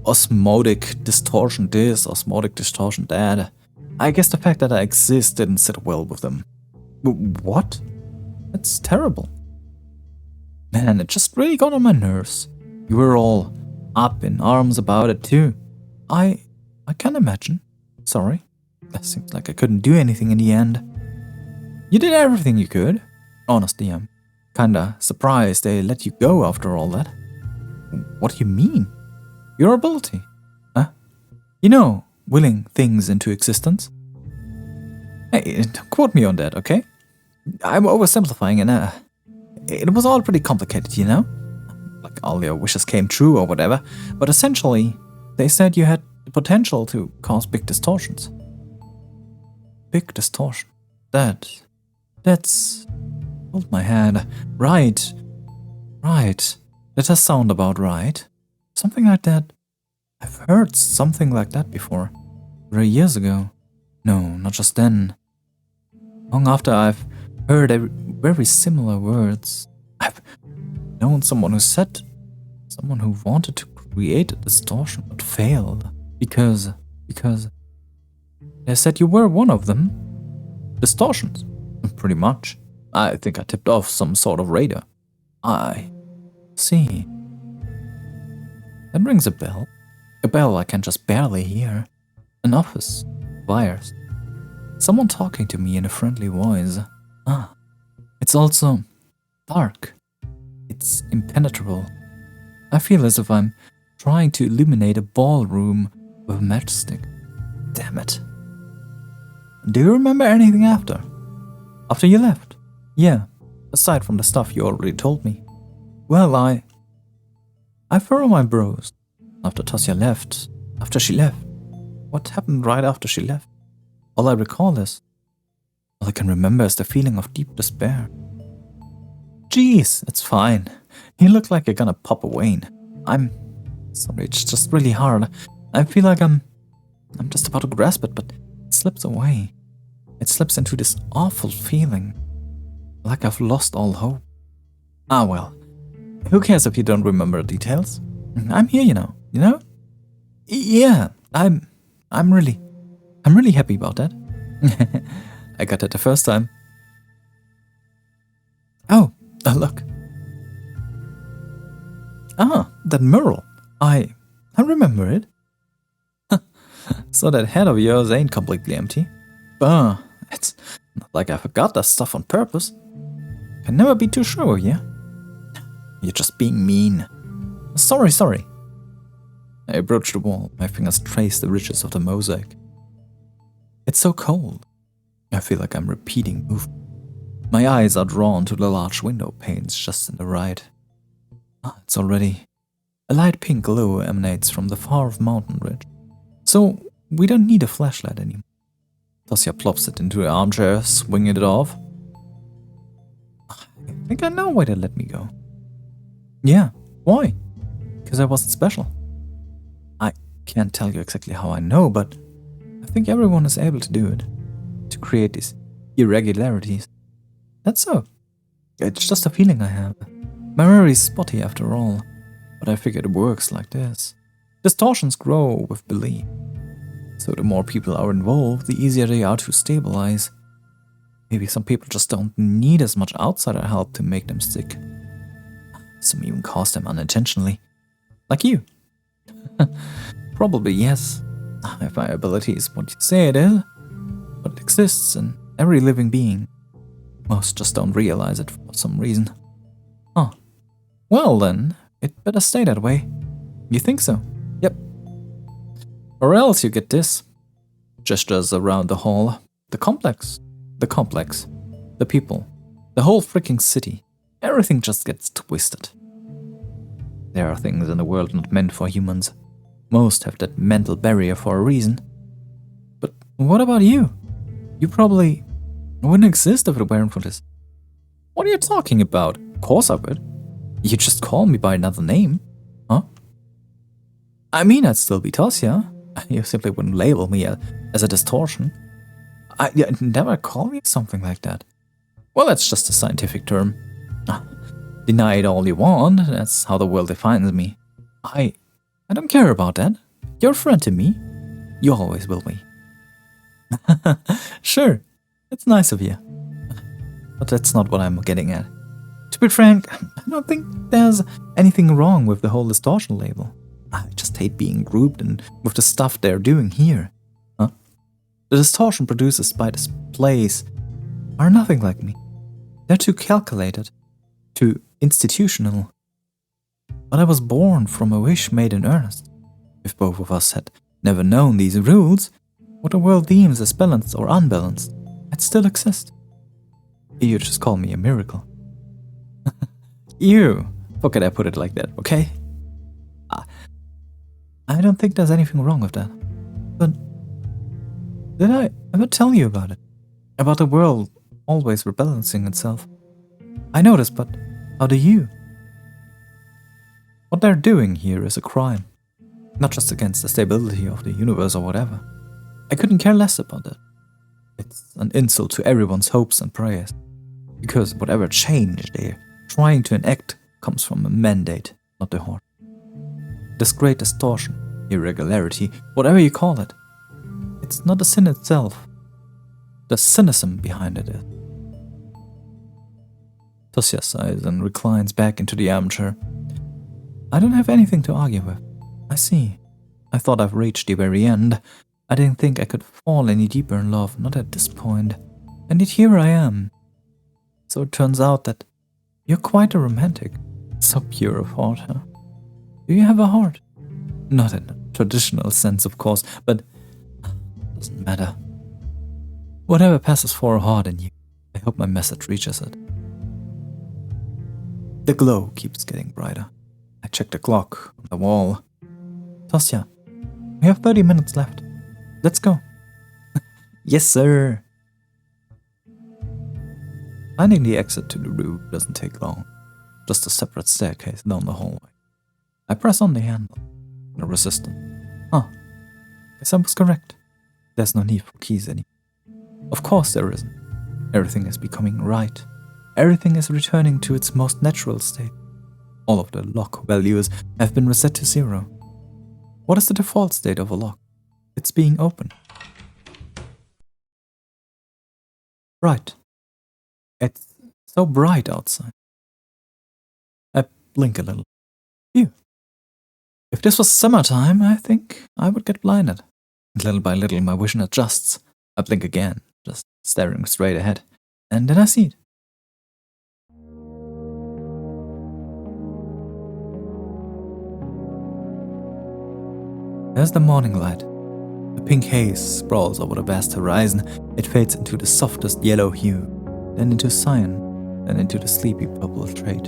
Osmotic distortion this, osmotic distortion that. I guess the fact that I exist didn't sit well with them. What? That's terrible. Man, it just really got on my nerves. You were all up in arms about it too. I can imagine. Sorry. That seems like I couldn't do anything in the end. You did everything you could. Honestly, I'm kinda surprised they let you go after all that. What do you mean? Your ability. Huh? You know, willing things into existence. Hey, don't quote me on that, okay? I'm oversimplifying and it was all pretty complicated, you know? Like all your wishes came true or whatever, but essentially, they said you had the potential to cause big distortions. Big distortion. That's... Hold my head. Right. That does sound about right. Something like that. I've heard something like that before. 3 years ago. No, not just then. Long after I've heard very similar words. I've known someone who wanted to create a distortion but failed. Because they said you were one of them. Distortions. Pretty much. I think I tipped off some sort of radar. I see. That rings a bell. A bell I can just barely hear. An office. Wires. Someone talking to me in a friendly voice. It's also dark. It's impenetrable. I feel as if I'm trying to illuminate a ballroom with a matchstick. Damn it. Do you remember anything after? After you left? Yeah, aside from the stuff you already told me. Well, I furrow my brows. After she left. What happened right after she left? All I recall is... All I can remember is the feeling of deep despair. Jeez, it's fine. You look like you're gonna pop a vein. I'm sorry, it's just really hard. I feel like I'm just about to grasp it, but it slips away. It slips into this awful feeling. Like I've lost all hope. Ah well. Who cares if you don't remember the details? I'm here, you know? Yeah, I'm really happy about that. I got that the first time. Oh, look. Ah, that mural. I remember it. So that head of yours ain't completely empty. It's not like I forgot that stuff on purpose. Can never be too sure of you. You're just being mean. Sorry. I approach the wall. My fingers trace the ridges of the mosaic. It's so cold. I feel like I'm repeating movement. My eyes are drawn to the large window panes just in the right. It's already... A light pink glow emanates from the far-off mountain ridge. So, we don't need a flashlight anymore. Asya plops it into the armchair, swinging it off. think I know why they let me go. Yeah, why? Because I wasn't special. I can't tell you exactly how I know, but I think everyone is able to do it. To create these irregularities. That's so. It's just a feeling I have. My memory is spotty after all, but I figured it works like this. Distortions grow with belief. So the more people are involved, the easier they are to stabilize. Maybe some people just don't need as much outsider help to make them stick. Some even cause them unintentionally. Like you. Probably yes. If my ability is what you say it is, but it exists in every living being. Most just don't realize it for some reason. Huh. Well then, it better stay that way. You think so? Yep. Or else you get this. Gestures around the hall. The complex. The people. The whole freaking city. Everything just gets twisted. There are things in the world not meant for humans. Most have that mental barrier for a reason. But what about you? You probably wouldn't exist if it weren't for this. What are you talking about? Of course I would. You just call me by another name. Huh? I mean, I'd still be Tasya. You simply wouldn't label me as a distortion. I'd never call me something like that. Well, that's just a scientific term. Deny it all you want, that's how the world defines me. I don't care about that. You're a friend to me. You always will be. Sure, it's nice of you. But that's not what I'm getting at. To be frank, I don't think there's anything wrong with the whole distortion label. I just hate being grouped in with the stuff they're doing here. Huh? The distortion producers by this place are nothing like me. They're too calculated, too institutional. But I was born from a wish made in earnest. If both of us had never known these rules, what the world deems as balanced or unbalanced, I'd still exist. You just call me a miracle. You! How could I put it like that, okay? I don't think there's anything wrong with that. But did I ever tell you about it? About the world always rebalancing itself? I know this, but how do you? What they're doing here is a crime. Not just against the stability of the universe or whatever. I couldn't care less about that. It's an insult to everyone's hopes and prayers. Because whatever change they're trying to enact comes from a mandate, not the heart. This great distortion, irregularity, whatever you call it, it's not the sin itself. The cynicism behind it is. Tasya sighs and reclines back into the armchair. I don't have anything to argue with. I see. I thought I've reached the very end. I didn't think I could fall any deeper in love, not at this point. And yet here I am. So it turns out that you're quite a romantic. So pure of heart, huh? Do you have a heart? Not in a traditional sense, of course, but it doesn't matter. Whatever passes for a heart in you, I hope my message reaches it. The glow keeps getting brighter. I check the clock on the wall. Tasya, we have 30 minutes left. Let's go. Yes, sir. Finding the exit to the roof doesn't take long. Just a separate staircase down the hallway. I press on the handle. No resistance. Guess I was correct. There's no need for keys anymore. Of course there isn't. Everything is becoming right. Everything is returning to its most natural state. All of the lock values have been reset to 0. What is the default state of a lock? It's being opened. Right. It's so bright outside. I blink a little. Phew. If this was summertime, I think I would get blinded. Little by little, my vision adjusts. I blink again, just staring straight ahead. And then I see it. There's the morning light. The pink haze sprawls over the vast horizon. It fades into the softest yellow hue, then into cyan, then into the sleepy purple shade.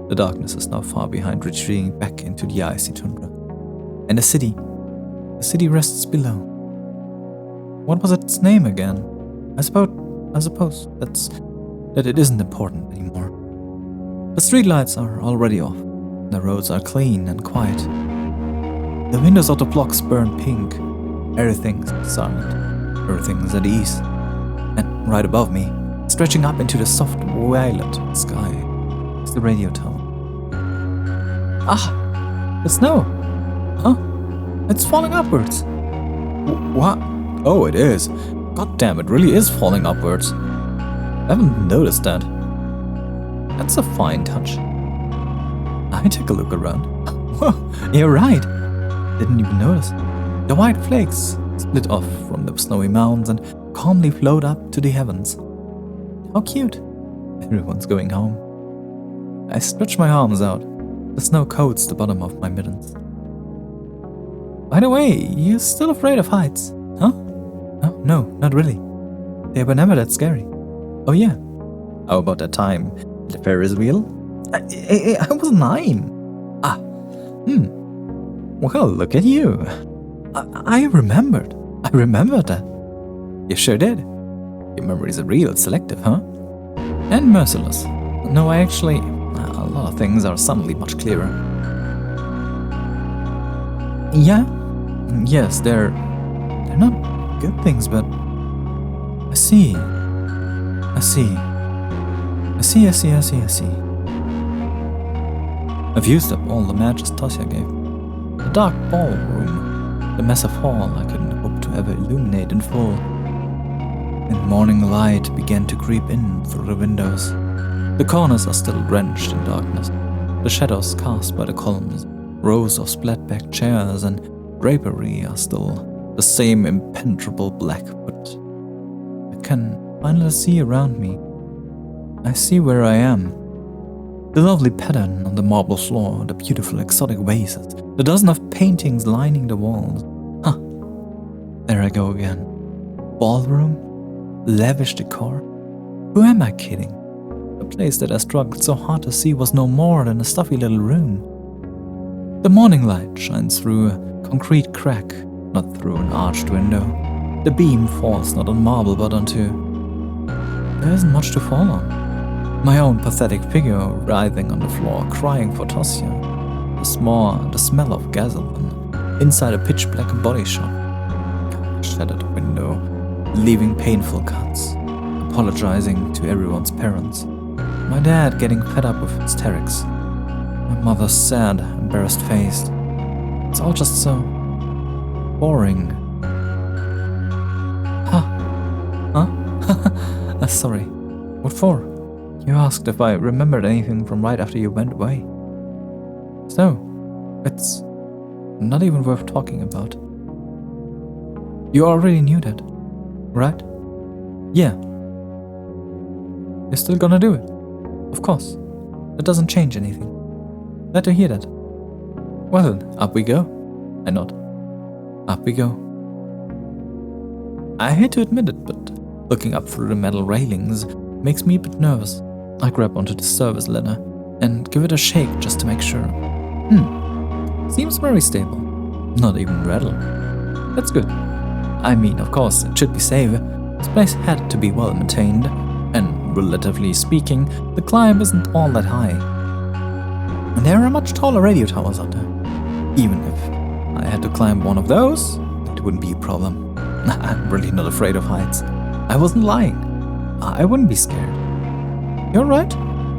The darkness is now far behind, retreating back into the icy tundra. And the city rests below. What was its name again? I suppose that it isn't important anymore. The streetlights are already off. The roads are clean and quiet. The windows of the blocks burn pink. Everything's silent. Everything's at ease. And right above me, stretching up into the soft violet sky, is the radio tower. Ah! The snow! Huh? It's falling upwards. What? Oh, it is. God damn, it really is falling upwards. I haven't noticed that. That's a fine touch. I took a look around. Whoa, you're right. Didn't even notice. The white flakes split off from the snowy mounds and calmly float up to the heavens. How cute. Everyone's going home. I stretch my arms out. The snow coats the bottom of my mittens. By the way, you're still afraid of heights, huh? Oh, no, not really. They were never that scary. Oh yeah. How about that time at the Ferris wheel? I was 9. Ah, Well, look at you. I remembered. I remembered that. You sure did. Your memories are real selective, huh? And merciless. No, a lot of things are suddenly much clearer. Yeah? Yes, they're not good things, but I see. I've used up all the matches Tasya gave. The dark ballroom, the massive hall I couldn't hope to ever illuminate in full. And morning light began to creep in through the windows. The corners are still drenched in darkness. The shadows cast by the columns, rows of splat-backed chairs and drapery are still the same impenetrable black, but I can finally see around me. I see where I am. The lovely pattern on the marble floor, the beautiful exotic vases, the dozen of paintings lining the walls. Huh. There I go again. Ballroom? Lavish decor? Who am I kidding? The place that I struggled so hard to see was no more than a stuffy little room. The morning light shines through a concrete crack, not through an arched window. The beam falls not on marble but onto... There isn't much to fall on. My own pathetic figure writhing on the floor, crying for Tasya. The smell of gasoline inside a pitch-black body shop. Shattered window, leaving painful cuts. Apologizing to everyone's parents. My dad getting fed up with hysterics. My mother's sad, embarrassed face. It's all just so... boring. Huh? Sorry. What for? You asked if I remembered anything from right after you went away. So, it's not even worth talking about. You already knew that, right? Yeah. You're still gonna do it? Of course. That doesn't change anything. Glad to hear that. Well then, up we go. I nod. Up we go. I hate to admit it, but looking up through the metal railings makes me a bit nervous. I grab onto the service ladder and give it a shake just to make sure. Seems very stable. Not even rattle. That's good. I mean, of course, it should be safe. This place had to be well maintained, and relatively speaking, the climb isn't all that high. And there are much taller radio towers out there. Even if I had to climb one of those, it wouldn't be a problem. I'm really not afraid of heights. I wasn't lying. I wouldn't be scared. You're right?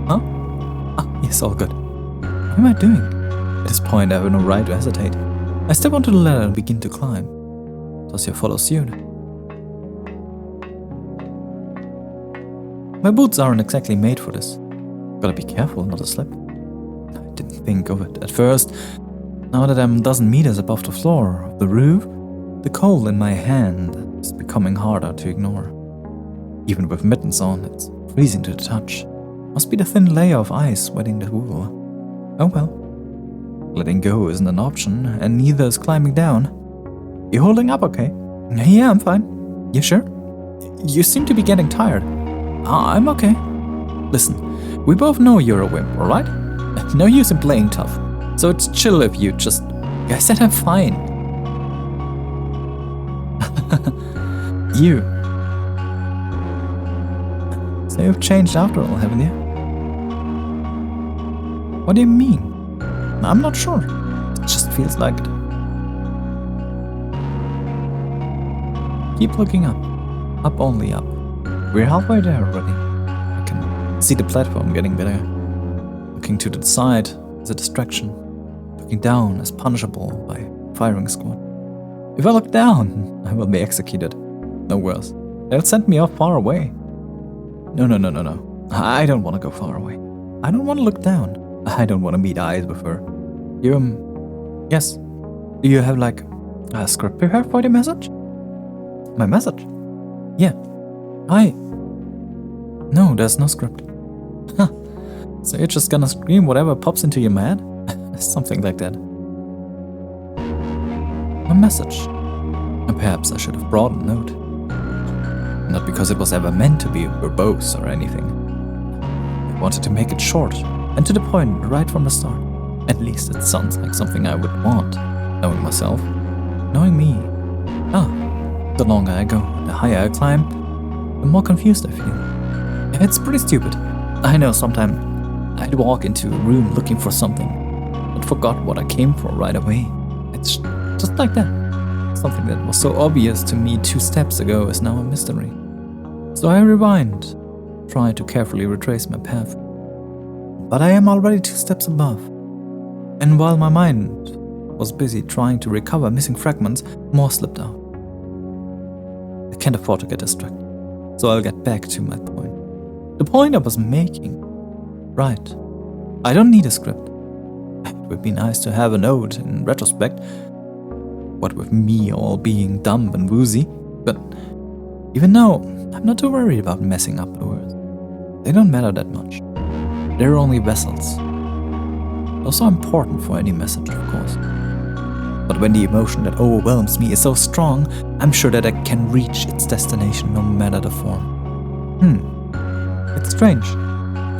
Huh? Yes, all good. What am I doing? At this point, I have no right to hesitate. I step onto the ladder and begin to climb. Tasya follows suit. My boots aren't exactly made for this. Gotta be careful not to slip. I didn't think of it at first. Now that I'm a dozen meters above the floor of the roof, the cold in my hand is becoming harder to ignore. Even with mittens on, it's freezing to the touch. Must be the thin layer of ice wetting the wool. Oh well. Letting go isn't an option, and neither is climbing down. You holding up okay? Yeah, I'm fine. You sure? You seem to be getting tired. I'm okay. Listen, we both know you're a wimp, alright? No use in playing tough. So it's chill if you just... I said I'm fine. You. So you've changed after all, haven't you? What do you mean? I'm not sure. It just feels like it. Keep looking up. Up, only up. We're halfway there already. I can see the platform getting better. Looking to the side is a distraction. Looking down is punishable by firing squad. If I look down, I will be executed. No worse. They'll send me off far away. No. I don't want to go far away. I don't want to look down. I don't want to meet eyes with her. Yes. Do you have like a script prepared for the message? My message? Yeah. No, there's no script. Huh. So you're just gonna scream whatever pops into your head? Something like that. A message. And perhaps I should have brought a note. Not because it was ever meant to be verbose or anything. I wanted to make it short and to the point right from the start. At least it sounds like something I would want, knowing myself, knowing me. The longer I go, the higher I climb, the more confused I feel. It's pretty stupid. I know sometimes I'd walk into a room looking for something, but forgot what I came for right away. It's just like that. Something that was so obvious to me 2 steps ago is now a mystery. So I rewind, try to carefully retrace my path. But I am already 2 steps above. And while my mind was busy trying to recover missing fragments, more slipped out. I can't afford to get distracted, so I'll get back to my point. The point I was making. Right. I don't need a script. It would be nice to have a note in retrospect, what with me all being dumb and woozy, but even now, I'm not too worried about messing up the words. They don't matter that much. They're only vessels. Those are important for any message, of course. But when the emotion that overwhelms me is so strong, I'm sure that I can reach its destination no matter the form. It's strange.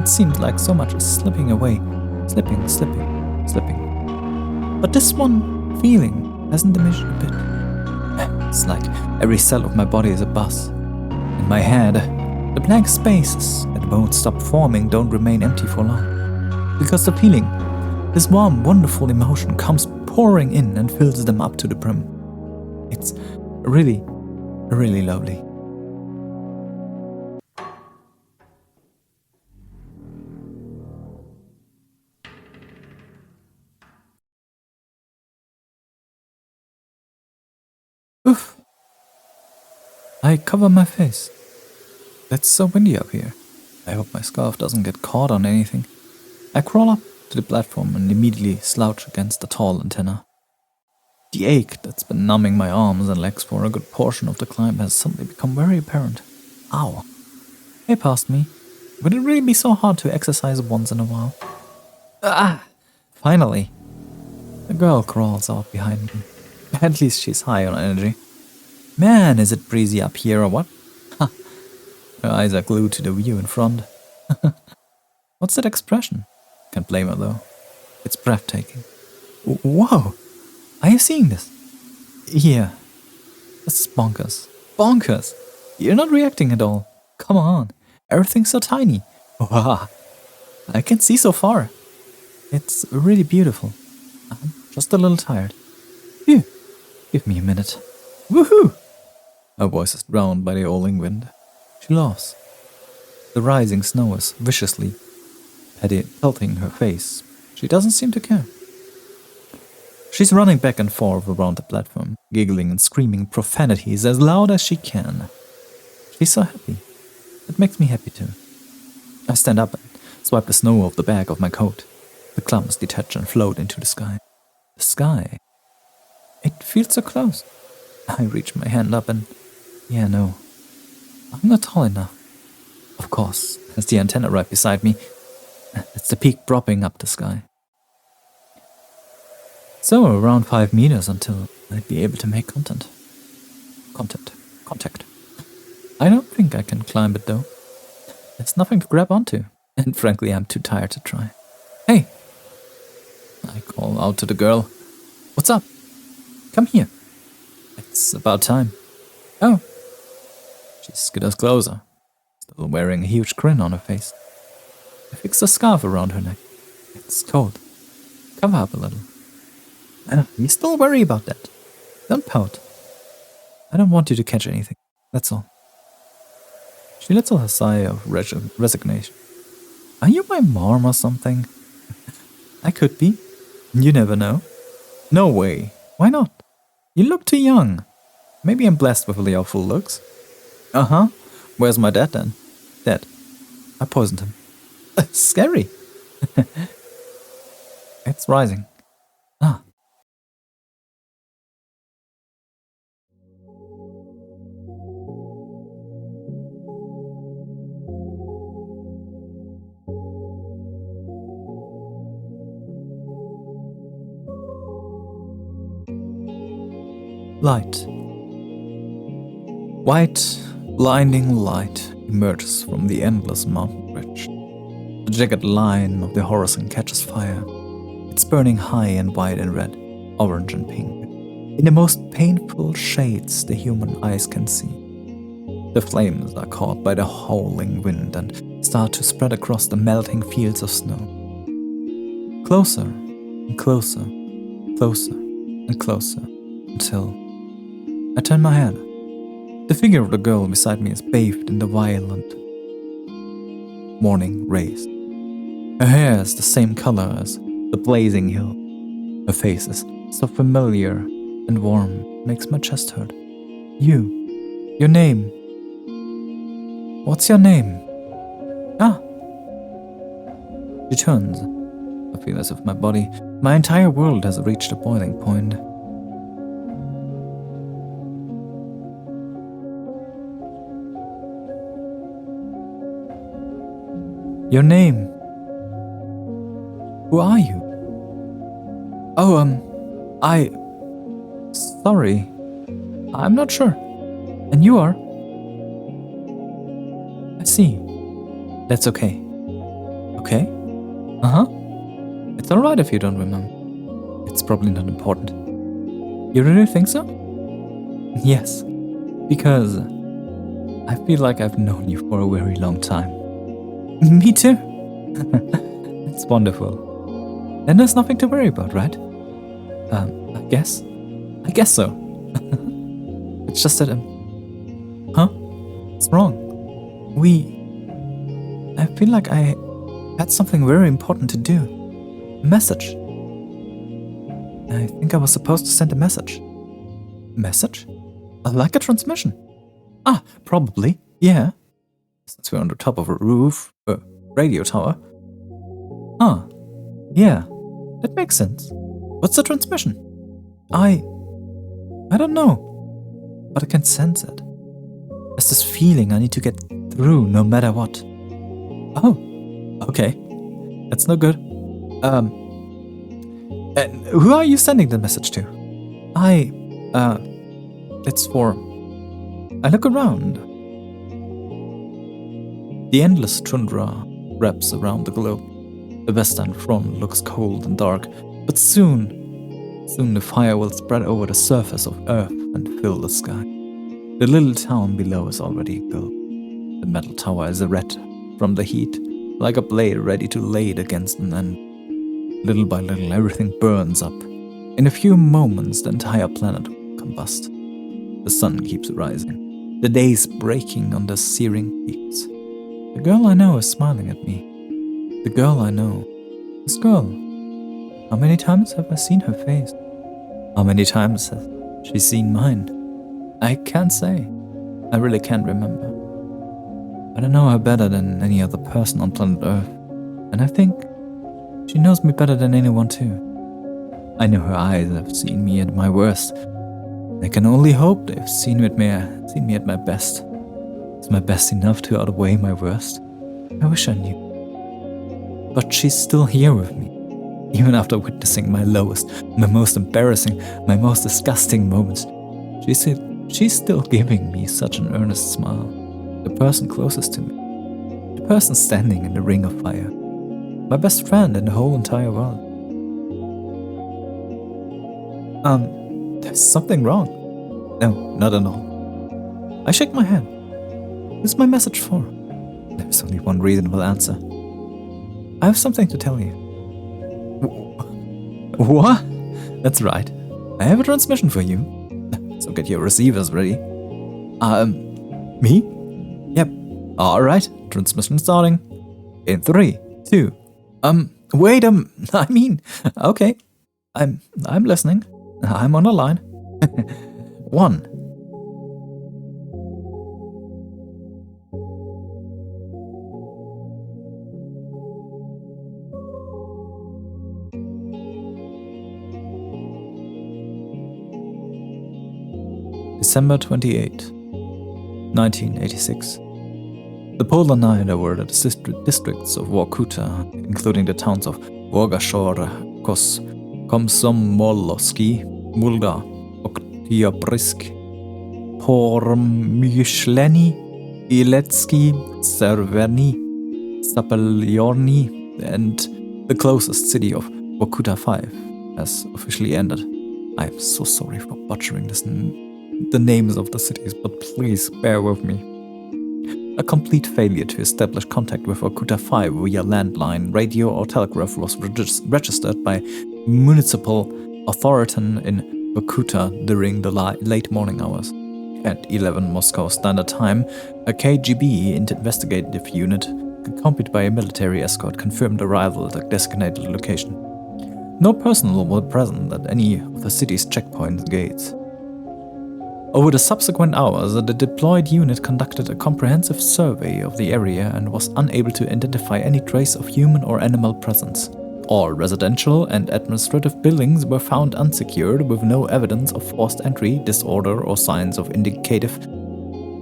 It seems like so much is slipping away. Slipping. But this one feeling hasn't diminished a bit. It's like every cell of my body is a bus. In my head, the blank spaces that won't stop forming don't remain empty for long. Because the feeling, this warm, wonderful emotion comes pouring in and fills them up to the brim. It's really, really lovely. Oof. I cover my face. It's so windy up here. I hope my scarf doesn't get caught on anything. I crawl up to the platform and immediately slouch against the tall antenna. The ache that's been numbing my arms and legs for a good portion of the climb has suddenly become very apparent. Ow. Hey, past me. Would it really be so hard to exercise once in a while? Finally. A girl crawls out behind me. At least she's high on energy. Man, is it breezy up here or what? Her eyes are glued to the view in front. What's that expression? Can't blame her though. It's breathtaking. Whoa! Are you seeing this? Yeah. This is bonkers. Bonkers! You're not reacting at all. Come on. Everything's so tiny. Wow. I can see so far. It's really beautiful. I'm just a little tired. Phew. Give me a minute. Woohoo! Her voice is drowned by the howling wind. She laughs. The rising snow is viciously pelting her face. She doesn't seem to care. She's running back and forth around the platform, giggling and screaming profanities as loud as she can. She's so happy. It makes me happy too. I stand up and swipe the snow off the back of my coat. The clumps detach and float into the sky. The sky? It feels so close. I reach my hand up and... yeah, no. I'm not tall enough. Of course, there's the antenna right beside me. It's the peak propping up the sky. So, around 5 meters until I'd be able to make contact. I don't think I can climb it though. There's nothing to grab onto, and frankly I'm too tired to try. Hey! I call out to the girl. What's up? Come here. It's about time. Oh. She skitters closer, still wearing a huge grin on her face. I fix a scarf around her neck. It's cold. Cover up a little. You still worry about that. Don't pout. I don't want you to catch anything. That's all. She lets out a sigh of resignation. Are you my mom or something? I could be. You never know. No way. Why not? You look too young. Maybe I'm blessed with really awful looks. Uh-huh. Where's my dad then? Dead. I poisoned him. Scary. It's rising. Ah. Light. White, blinding light emerges from the endless mountain ridge. The jagged line of the horizon catches fire. It's burning high and wide in red, orange and pink, in the most painful shades the human eyes can see. The flames are caught by the howling wind and start to spread across the melting fields of snow. Closer and closer, closer and closer, until I turn my head. The figure of the girl beside me is bathed in the violent morning rays. Her hair is the same color as the blazing hill. Her face is so familiar and warm, it makes my chest hurt. Your name. What's your name? Ah. She turns. I feel as if my entire world has reached a boiling point. Your name. Who are you? Oh, sorry. I'm not sure. And you are? I see. That's okay. Okay? Uh-huh. It's alright if you don't remember. It's probably not important. You really think so? Yes. Because I feel like I've known you for a very long time. Me too. It's wonderful. Then there's nothing to worry about, right? I guess so. It's just that, huh? What's wrong? I feel like I had something very important to do. A message. I think I was supposed to send a message. Message? Like a transmission? Ah, probably, yeah. Since we're on the top of a radio tower. Ah, yeah, that makes sense. What's the transmission? I don't know, but I can sense it. There's this feeling I need to get through no matter what. Oh, okay, that's no good. And who are you sending the message to? I look around. The endless tundra wraps around the globe. The western front looks cold and dark, but soon the fire will spread over the surface of Earth and fill the sky. The little town below is already engulfed. The metal tower is red from the heat, like a blade ready to lay it against an end. Little by little, everything burns up. In a few moments, the entire planet will combust. The sun keeps rising, the days breaking on the searing peaks. The girl I know is smiling at me. The girl I know. This girl. How many times have I seen her face? How many times has she seen mine? I can't say. I really can't remember. But I know her better than any other person on planet Earth. And I think she knows me better than anyone too. I know her eyes have seen me at my worst. I can only hope they've seen me at my best. Is my best enough to outweigh my worst? I wish I knew. But she's still here with me, even after witnessing my lowest, my most embarrassing, my most disgusting moments. She's still giving me such an earnest smile. The person closest to me. The person standing in the ring of fire. My best friend in the whole entire world. There's something wrong. No, not at all. I shake my head. What's my message for? There's only one reasonable answer. I have something to tell you. What? That's right. I have a transmission for you. So get your receivers ready. Me? Yep. Alright, transmission starting. In 3, 2. Wait, I mean, okay. I'm listening. I'm on the line. 1. December 28, 1986. The polar night over the districts of Vorkuta, including the towns of Vorgashore, Kos, Komsomolski, Mulda, Oktyabrsk, Pormyshleni, Iletsky, Serverny, Sapelyorny, and the closest city of Vorkuta 5 has officially ended. I'm so sorry for butchering the names of the cities, but please bear with me. A complete failure to establish contact with Vorkuta 5 via landline, radio, or telegraph was registered by municipal authority in Vorkuta during the late morning hours. At 11 Moscow Standard Time, a KGB investigative unit, accompanied by a military escort, confirmed arrival at the designated location. No personnel were present at any of the city's checkpoint gates. Over the subsequent hours, the deployed unit conducted a comprehensive survey of the area and was unable to identify any trace of human or animal presence. All residential and administrative buildings were found unsecured, with no evidence of forced entry, disorder, or signs of indicative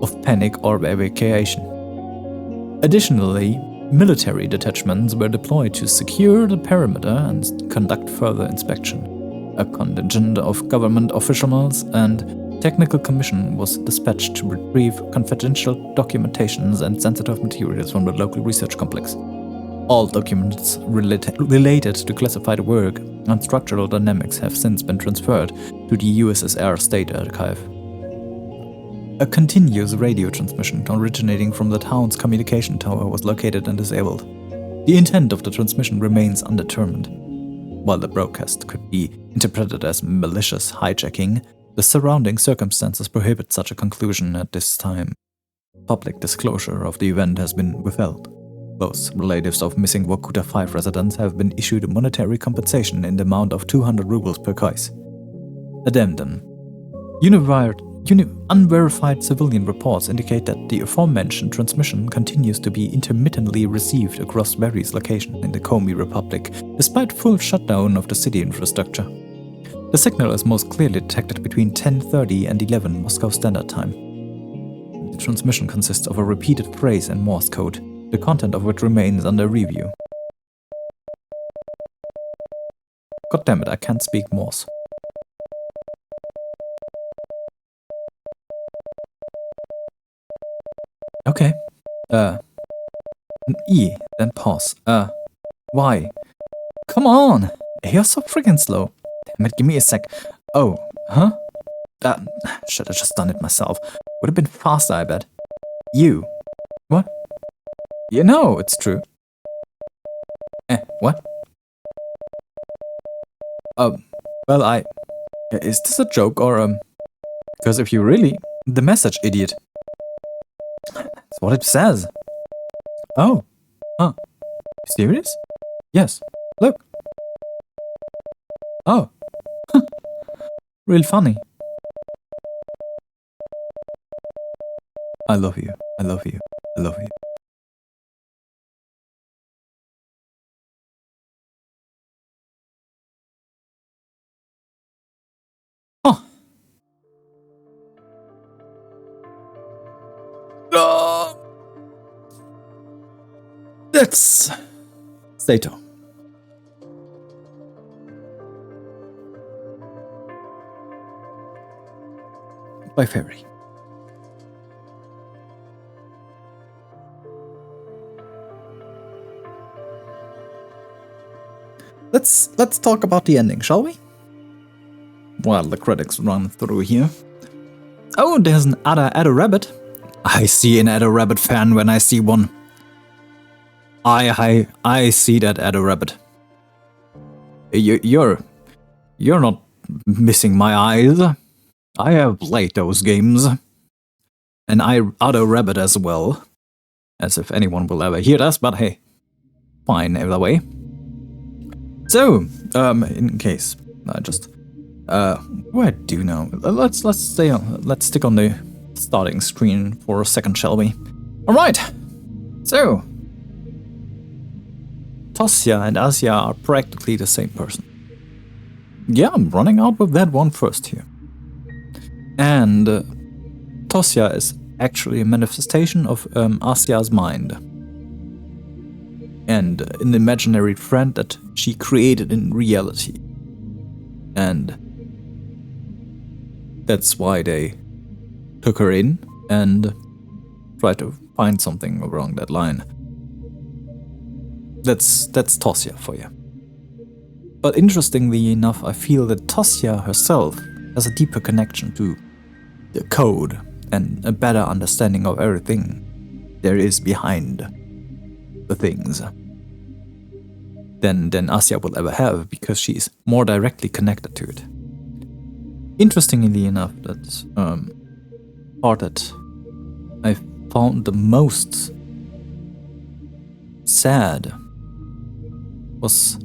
of panic or evacuation. Additionally, military detachments were deployed to secure the perimeter and conduct further inspection. A contingent of government officials and technical commission was dispatched to retrieve confidential documentations and sensitive materials from the local research complex. All documents related to classified work and structural dynamics have since been transferred to the USSR State Archive. A continuous radio transmission originating from the town's communication tower was located and disabled. The intent of the transmission remains undetermined. While the broadcast could be interpreted as malicious hijacking, the surrounding circumstances prohibit such a conclusion at this time. Public disclosure of the event has been withheld. Those relatives of missing Vorkuta 5 residents have been issued a monetary compensation in the amount of 200 rubles per case. Addendum. Unverified civilian reports indicate that the aforementioned transmission continues to be intermittently received across various locations in the Komi Republic, despite full shutdown of the city infrastructure. The signal is most clearly detected between 10:30 and 11 Moscow Standard Time. The transmission consists of a repeated phrase in Morse code, the content of which remains under review. God damn it, I can't speak Morse. Okay. E, then pause. Y. Come on! You're so freaking slow. Damn it, give me a sec. Oh, huh? Should have just done it myself. Would have been faster, I bet. You. What? You know, it's true. What? Well, is this a joke or, because if you really... The message, idiot. That's what it says. Oh. Huh. Serious? Yes. Look. Oh. Real funny. I love you. I love you. I love you. Oh. That's Z.A.T.O. By Ferry. Let's talk about the ending, shall we? While the critics run through here. Oh, there's an Ada Rabbit. I see an Ada Rabbit fan when I see one. I see that Ada Rabbit. You're You're not missing my eyes. I have played those games. And I Auto Rabbit as well. As if anyone will ever hear this, but hey. Fine, either way. So, in case, what I do now? Let's stick on the starting screen for a second, shall we? All right. So, Asya and Asya are practically the same person. Yeah, I'm running out with that one first here. And Tosya is actually a manifestation of Asya's mind. And an imaginary friend that she created in reality. And that's why they took her in and tried to find something along that line. That's Tosya for you. But interestingly enough, I feel that Tosya herself has a deeper connection to the code and a better understanding of everything there is behind the things than Asya will ever have, because she's more directly connected to it. Interestingly enough, that part that I found the most sad was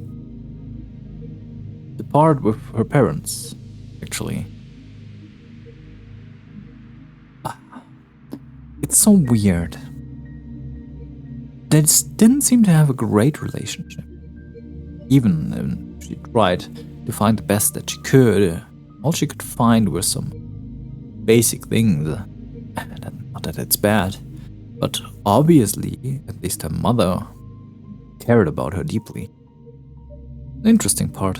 the part with her parents, actually. It's so weird. They didn't seem to have a great relationship. Even when she tried to find the best that she could, all she could find were some basic things. Not that it's bad, but obviously, at least her mother cared about her deeply. An interesting part.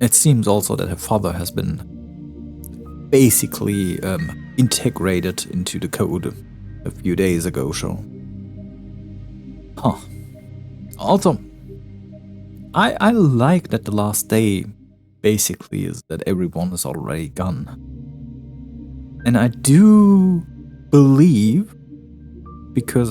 It seems also that her father has been basically integrated into the code a few days ago, so. Huh. Also, I like that the last day basically is that everyone is already gone. And I do believe, because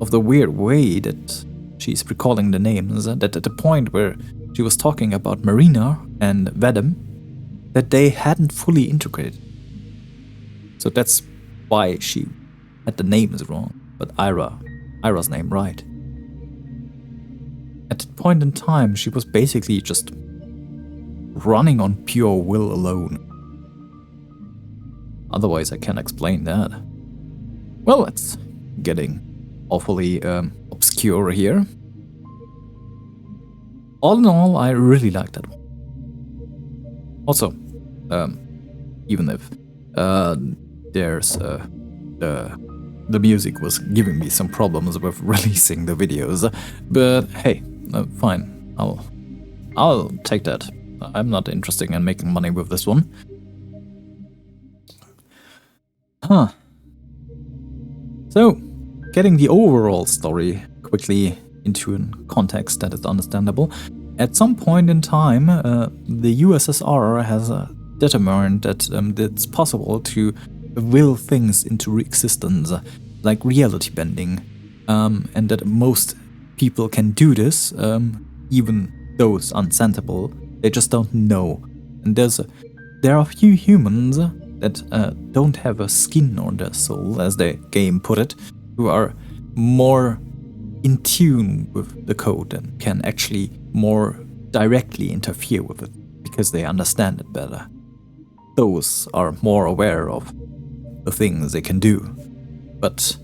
of the weird way that she's recalling the names, that at the point where she was talking about Marina and Vadim, that they hadn't fully integrated. So that's why she had the names wrong, but Ira's name right. At that point in time, she was basically just running on pure will alone. Otherwise, I can't explain that. Well, it's getting awfully obscure here. All in all, I really like that one. Also, even if there's the music was giving me some problems with releasing the videos, but hey, fine, I'll take that. I'm not interested in making money with this one. Huh. So, getting the overall story quickly into a context that is understandable. At some point in time, the USSR has determined that it's possible to will things into existence, like reality bending, and that most people can do this, even though it's unsensible. They just don't know. And there are a few humans that don't have a skin on their soul, as the game put it, who are more in tune with the code and can actually more directly interfere with it because they understand it better. Those are more aware of the things they can do. But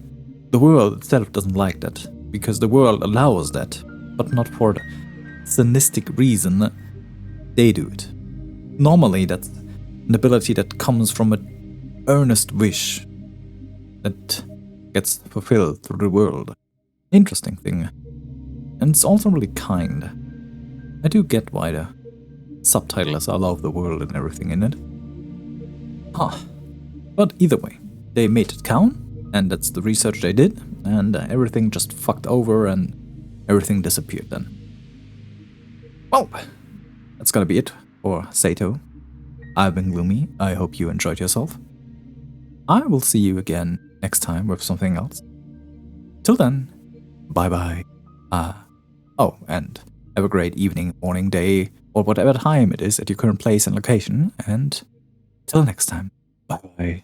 the world itself doesn't like that, because the world allows that, but not for the sadistic reason they do it. Normally that's an ability that comes from an earnest wish that gets fulfilled through the world. Interesting thing. And it's also really kind. I do get why the subtitle is I love the world and everything in it. But either way, they made it count, and that's the research they did, and everything just fucked over and everything disappeared then. Well, that's gonna be it for Z.A.T.O. I've been Gloomy. I hope you enjoyed yourself. I will see you again next time with something else. Till then, bye bye. Oh, and Have a great evening, morning, day, or whatever time it is at your current place and location. And till next time, bye bye.